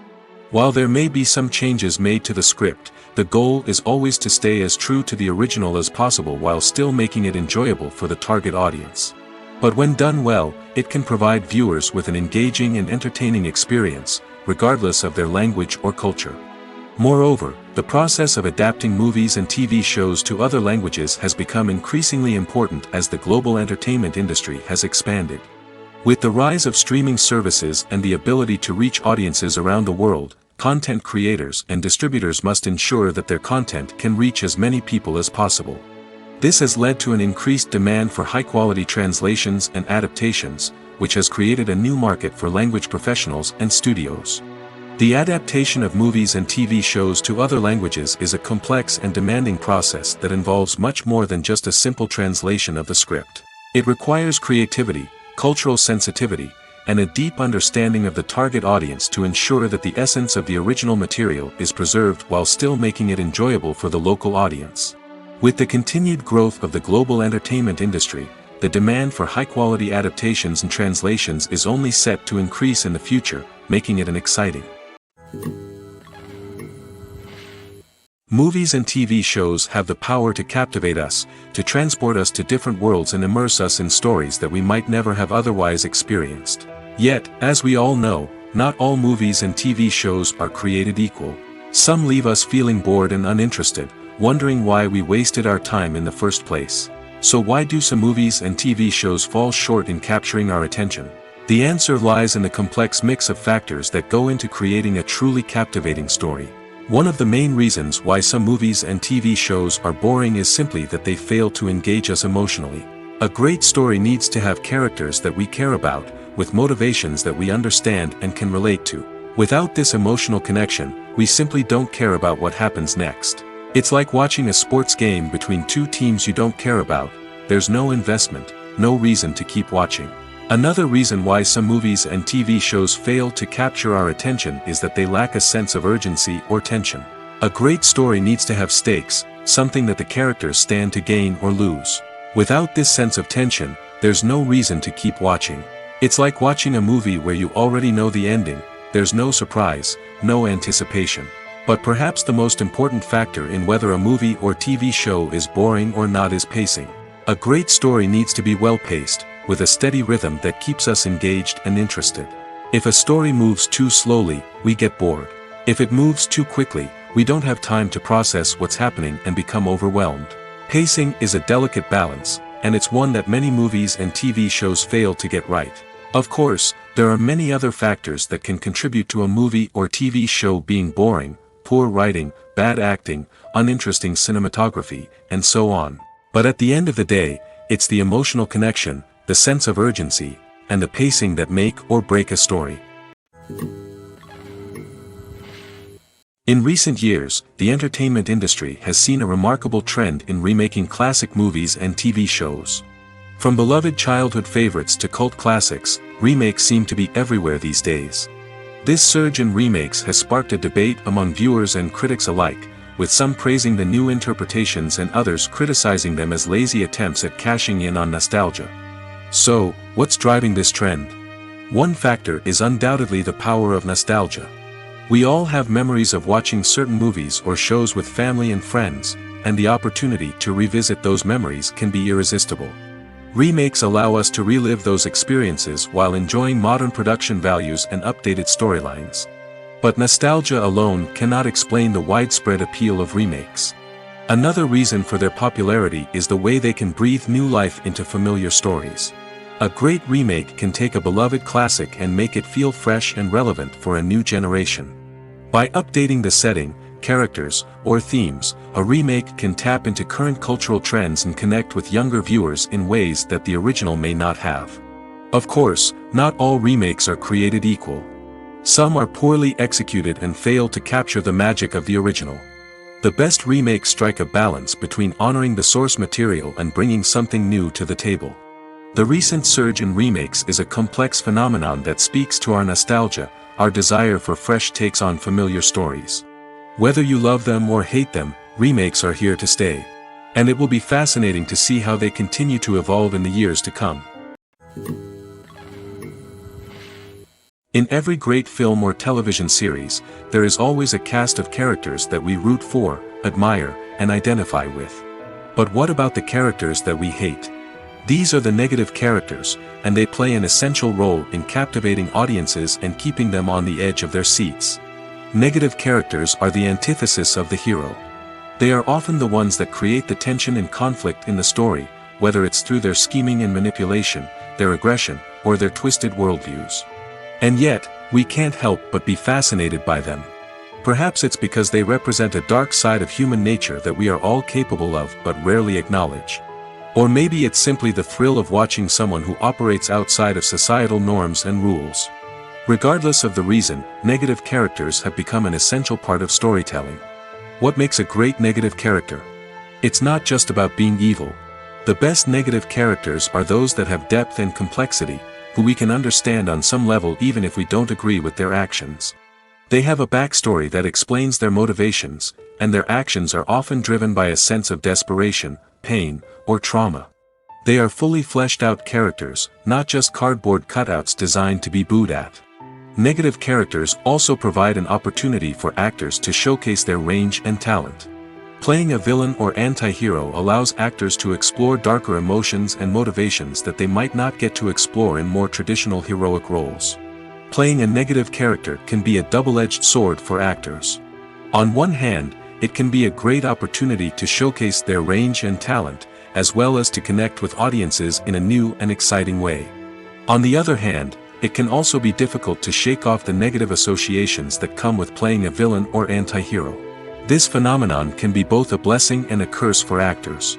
S2: While there may be some changes made to the script, the goal is always to stay as true to the original as possible while still making it enjoyable for the target audience. But when done well, it can provide viewers with an engaging and entertaining experience, regardless of their language or culture. Moreover, the process of adapting movies and TV shows to other languages has become increasingly important as the global entertainment industry has expanded. With the rise of streaming services and the ability to reach audiences around the world, content creators and distributors must ensure that their content can reach as many people as possible. This has led to an increased demand for high-quality translations and adaptations, which has created a new market for language professionals and studios. The adaptation of movies and TV shows to other languages is a complex and demanding process that involves much more than just a simple translation of the script. It requires creativity, cultural sensitivity, and a deep understanding of the target audience to ensure that the essence of the original material is preserved while still making it enjoyable for the local audience. With the continued growth of the global entertainment industry, the demand for high-quality adaptations and translations is only set to increase in the future, making it an exciting. Movies and TV shows have the power to captivate us, to transport us to different worlds and immerse us in stories that we might never have otherwise experienced. Yet, as we all know, not all movies and TV shows are created equal. Some leave us feeling bored and uninterested, wondering why we wasted our time in the first place. So why do some movies and TV shows fall short in capturing our attention? The answer lies in the complex mix of factors that go into creating a truly captivating story. One of the main reasons why some movies and TV shows are boring is simply that they fail to engage us emotionally. A great story needs to have characters that we care about, with motivations that we understand and can relate to. Without this emotional connection, we simply don't care about what happens next. It's like watching a sports game between two teams you don't care about. There's no investment, no reason to keep watching. Another reason why some movies and TV shows fail to capture our attention is that they lack a sense of urgency or tension. A great story needs to have stakes, something that the characters stand to gain or lose. Without this sense of tension, there's no reason to keep watching. It's like watching a movie where you already know the ending, there's no surprise, no anticipation. But perhaps the most important factor in whether a movie or TV show is boring or not is pacing. A great story needs to be well-paced, with a steady rhythm that keeps us engaged and interested. If a story moves too slowly, we get bored. If it moves too quickly, we don't have time to process what's happening and become overwhelmed. Pacing is a delicate balance, and it's one that many movies and TV shows fail to get right. Of course, there are many other factors that can contribute to a movie or TV show being boring: poor writing, bad acting, uninteresting cinematography, and so on. But at the end of the day, it's the emotional connection, the sense of urgency, and the pacing that make or break a story. In recent years, the entertainment industry has seen a remarkable trend in remaking classic movies and TV shows. From beloved childhood favorites to cult classics, remakes seem to be everywhere these days. This surge in remakes has sparked a debate among viewers and critics alike, with some praising the new interpretations and others criticizing them as lazy attempts at cashing in on nostalgia. So, what's driving this trend? One factor is undoubtedly the power of nostalgia. We all have memories of watching certain movies or shows with family and friends, and the opportunity to revisit those memories can be irresistible. Remakes allow us to relive those experiences while enjoying modern production values and updated storylines. But nostalgia alone cannot explain the widespread appeal of remakes. Another reason for their popularity is the way they can breathe new life into familiar stories. A great remake can take a beloved classic and make it feel fresh and relevant for a new generation. By updating the setting, characters, or themes, a remake can tap into current cultural trends and connect with younger viewers in ways that the original may not have. Of course, not all remakes are created equal. Some are poorly executed and fail to capture the magic of the original. The best remakes strike a balance between honoring the source material and bringing something new to the table. The recent surge in remakes is a complex phenomenon that speaks to our nostalgia, our desire for fresh takes on familiar stories. Whether you love them or hate them, remakes are here to stay. And it will be fascinating to see how they continue to evolve in the years to come. In every great film or television series, there is always a cast of characters that we root for, admire, and identify with. But what about the characters that we hate? These are the negative characters, and they play an essential role in captivating audiences and keeping them on the edge of their seats. Negative characters are the antithesis of the hero. They are often the ones that create the tension and conflict in the story, whether it's through their scheming and manipulation, their aggression, or their twisted worldviews. And yet, we can't help but be fascinated by them. Perhaps it's because they represent a dark side of human nature that we are all capable of but rarely acknowledge. Or maybe it's simply the thrill of watching someone who operates outside of societal norms and rules. Regardless of the reason, negative characters have become an essential part of storytelling. What makes a great negative character? It's not just about being evil. The best negative characters are those that have depth and complexity, who we can understand on some level even if we don't agree with their actions. They have a backstory that explains their motivations, and their actions are often driven by a sense of desperation, pain, or trauma. They are fully fleshed out characters, not just cardboard cutouts designed to be booed at. Negative characters also provide an opportunity for actors to showcase their range and talent. Playing a villain or anti-hero allows actors to explore darker emotions and motivations that they might not get to explore in more traditional heroic roles. Playing a negative character can be a double-edged sword for actors. On one hand, it can be a great opportunity to showcase their range and talent, as well as to connect with audiences in a new and exciting way. On the other hand, it can also be difficult to shake off the negative associations that come with playing a villain or anti-hero. This phenomenon can be both a blessing and a curse for actors.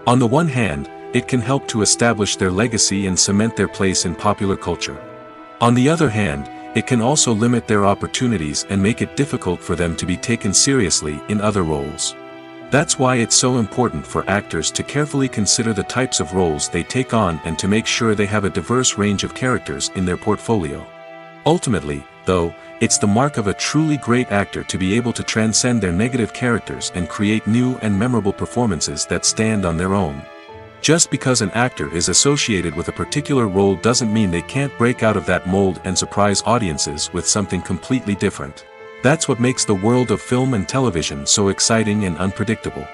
S2: On the one hand, it can help to establish their legacy and cement their place in popular culture. On the other hand, it can also limit their opportunities and make it difficult for them to be taken seriously in other roles. That's why it's so important for actors to carefully consider the types of roles they take on and to make sure they have a diverse range of characters in their portfolio. Ultimately, though, it's the mark of a truly great actor to be able to transcend their negative characters and create new and memorable performances that stand on their own. Just because an actor is associated with a particular role doesn't mean they can't break out of that mold and surprise audiences with something completely different. That's what makes the world of film and television so exciting and unpredictable.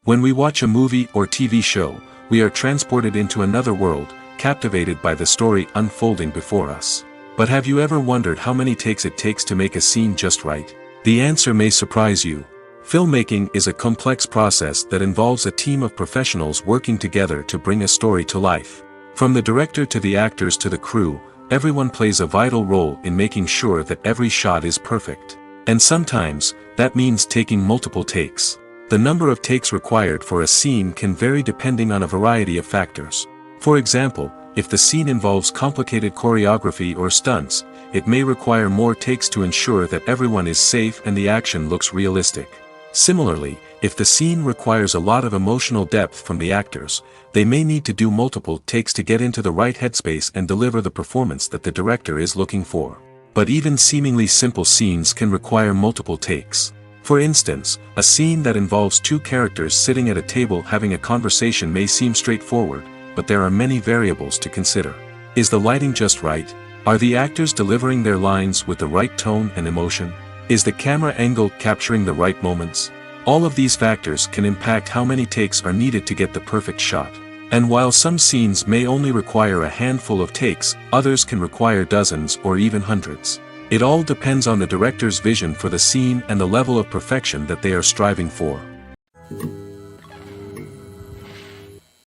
S2: When we watch a movie or TV show, we are transported into another world, captivated by the story unfolding before us. But have you ever wondered how many takes it takes to make a scene just right? The answer may surprise you. Filmmaking is a complex process that involves a team of professionals working together to bring a story to life. From the director to the actors to the crew, everyone plays a vital role in making sure that every shot is perfect. And sometimes, that means taking multiple takes. The number of takes required for a scene can vary depending on a variety of factors. For example, if the scene involves complicated choreography or stunts, it may require more takes to ensure that everyone is safe and the action looks realistic. Similarly, If the scene requires a lot of emotional depth from the actors, they may need to do multiple takes to get into the right headspace and deliver the performance that the director is looking for. But even seemingly simple scenes can require multiple takes. For instance, a scene that involves two characters sitting at a table having a conversation may seem straightforward, but there are many variables to consider. Is the lighting just right? Are the actors delivering their lines with the right tone and emotion? Is the camera angle capturing the right moments? All of these factors can impact how many takes are needed to get the perfect shot. And while some scenes may only require a handful of takes, others can require dozens or even hundreds. It all depends on the director's vision for the scene and the level of perfection that they are striving for.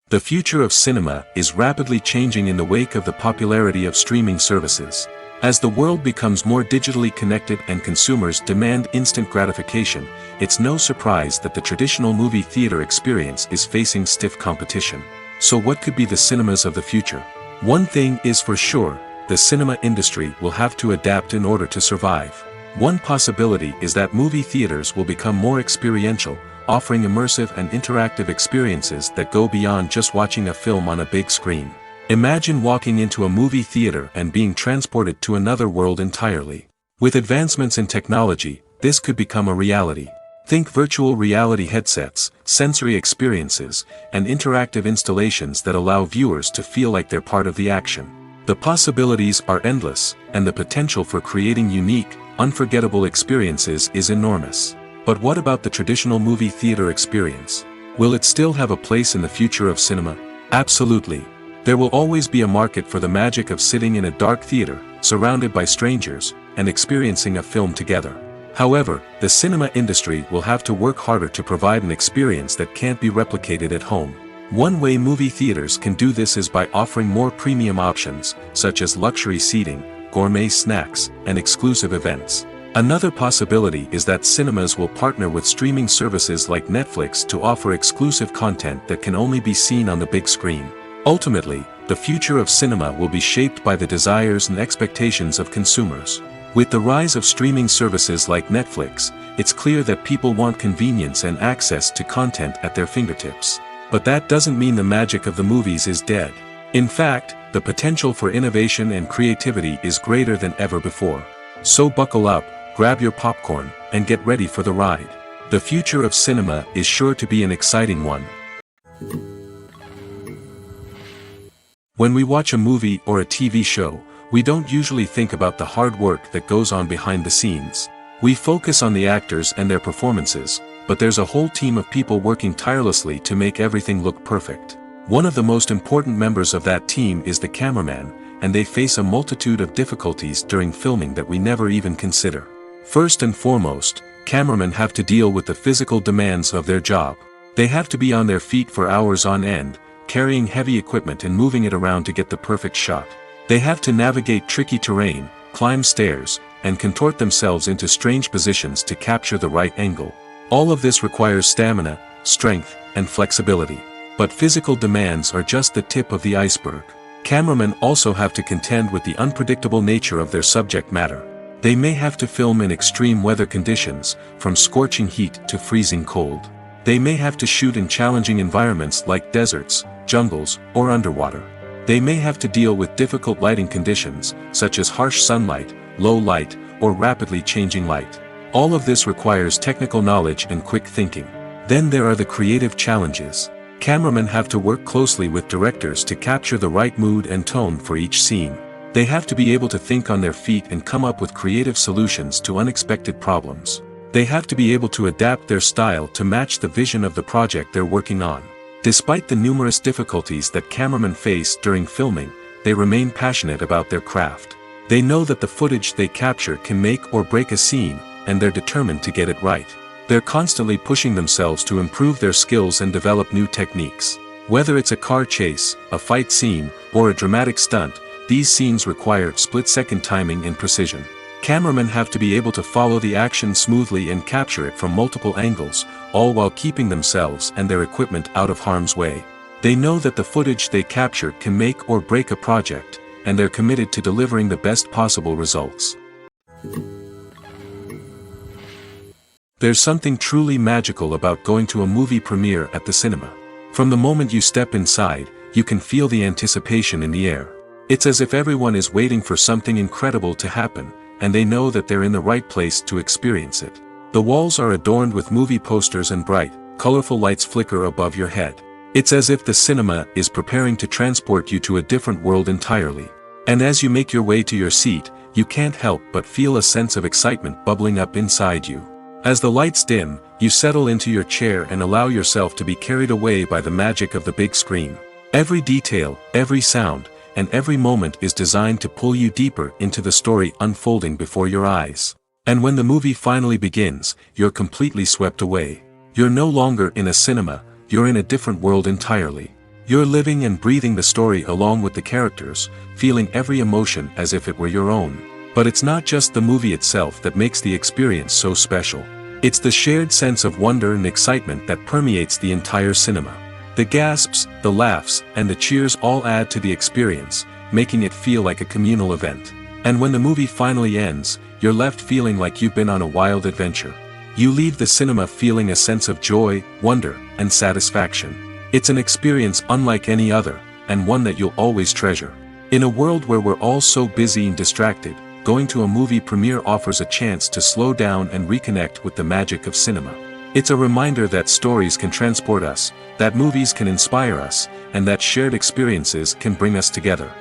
S2: The future of cinema is rapidly changing in the wake of the popularity of streaming services. As the world becomes more digitally connected and consumers demand instant gratification, it's no surprise that the traditional movie theater experience is facing stiff competition. So what could be the cinemas of the future? One thing is for sure, the cinema industry will have to adapt in order to survive. One possibility is that movie theaters will become more experiential, offering immersive and interactive experiences that go beyond just watching a film on a big screen. Imagine walking into a movie theater and being transported to another world entirely. With advancements in technology, this could become a reality. Think virtual reality headsets, sensory experiences, and interactive installations that allow viewers to feel like they're part of the action. The possibilities are endless, and the potential for creating unique, unforgettable experiences is enormous. But what about the traditional movie theater experience? Will it still have a place in the future of cinema? Absolutely. There will always be a market for the magic of sitting in a dark theater, surrounded by strangers, and experiencing a film together. However, the cinema industry will have to work harder to provide an experience that can't be replicated at home. One way movie theaters can do this is by offering more premium options, such as luxury seating, gourmet snacks, and exclusive events. Another possibility is that cinemas will partner with streaming services like Netflix to offer exclusive content that can only be seen on the big screen. Ultimately, the future of cinema will be shaped by the desires and expectations of consumers. With the rise of streaming services like Netflix, it's clear that people want convenience and access to content at their fingertips. But that doesn't mean the magic of the movies is dead. In fact, the potential for innovation and creativity is greater than ever before. So buckle up, grab your popcorn, and get ready for the ride. The future of cinema is sure to be an exciting one. When we watch a movie or a TV show, we don't usually think about the hard work that goes on behind the scenes. We focus on the actors and their performances, but there's a whole team of people working tirelessly to make everything look perfect. One of the most important members of that team is the cameraman, and they face a multitude of difficulties during filming that we never even consider. First and foremost, cameramen have to deal with the physical demands of their job. They have to be on their feet for hours on end, carrying heavy equipment and moving it around to get the perfect shot. They have to navigate tricky terrain, climb stairs, and contort themselves into strange positions to capture the right angle. All of this requires stamina, strength, and flexibility. But physical demands are just the tip of the iceberg. Cameramen also have to contend with the unpredictable nature of their subject matter. They may have to film in extreme weather conditions, from scorching heat to freezing cold. They may have to shoot in challenging environments like deserts, jungles, or underwater. They may have to deal with difficult lighting conditions, such as harsh sunlight, low light, or rapidly changing light. All of this requires technical knowledge and quick thinking. Then there are the creative challenges. Cameramen have to work closely with directors to capture the right mood and tone for each scene. They have to be able to think on their feet and come up with creative solutions to unexpected problems. They have to be able to adapt their style to match the vision of the project they're working on. Despite the numerous difficulties that cameramen face during filming, they remain passionate about their craft. They know that the footage they capture can make or break a scene, and they're determined to get it right. They're constantly pushing themselves to improve their skills and develop new techniques. Whether it's a car chase, a fight scene, or a dramatic stunt, these scenes require split-second timing and precision. Cameramen have to be able to follow the action smoothly and capture it from multiple angles, all while keeping themselves and their equipment out of harm's way. They know that the footage they capture can make or break a project, and they're committed to delivering the best possible results. There's something truly magical about going to a movie premiere at the cinema. From the moment you step inside, you can feel the anticipation in the air. It's as if everyone is waiting for something incredible to happen, and they know that they're in the right place to experience it. The walls are adorned with movie posters and bright, colorful lights flicker above your head. It's as if the cinema is preparing to transport you to a different world entirely. And as you make your way to your seat, you can't help but feel a sense of excitement bubbling up inside you. As the lights dim, you settle into your chair and allow yourself to be carried away by the magic of the big screen. Every detail, every sound, and every moment is designed to pull you deeper into the story unfolding before your eyes. And when the movie finally begins, you're completely swept away. You're no longer in a cinema, you're in a different world entirely. You're living and breathing the story along with the characters, feeling every emotion as if it were your own. But it's not just the movie itself that makes the experience so special. It's the shared sense of wonder and excitement that permeates the entire cinema. The gasps, the laughs, and the cheers all add to the experience, making it feel like a communal event. And when the movie finally ends, you're left feeling like you've been on a wild adventure. You leave the cinema feeling a sense of joy, wonder, and satisfaction. It's an experience unlike any other, and one that you'll always treasure. In a world where we're all so busy and distracted, going to a movie premiere offers a chance to slow down and reconnect with the magic of cinema. It's a reminder that stories can transport us, that movies can inspire us, and that shared experiences can bring us together.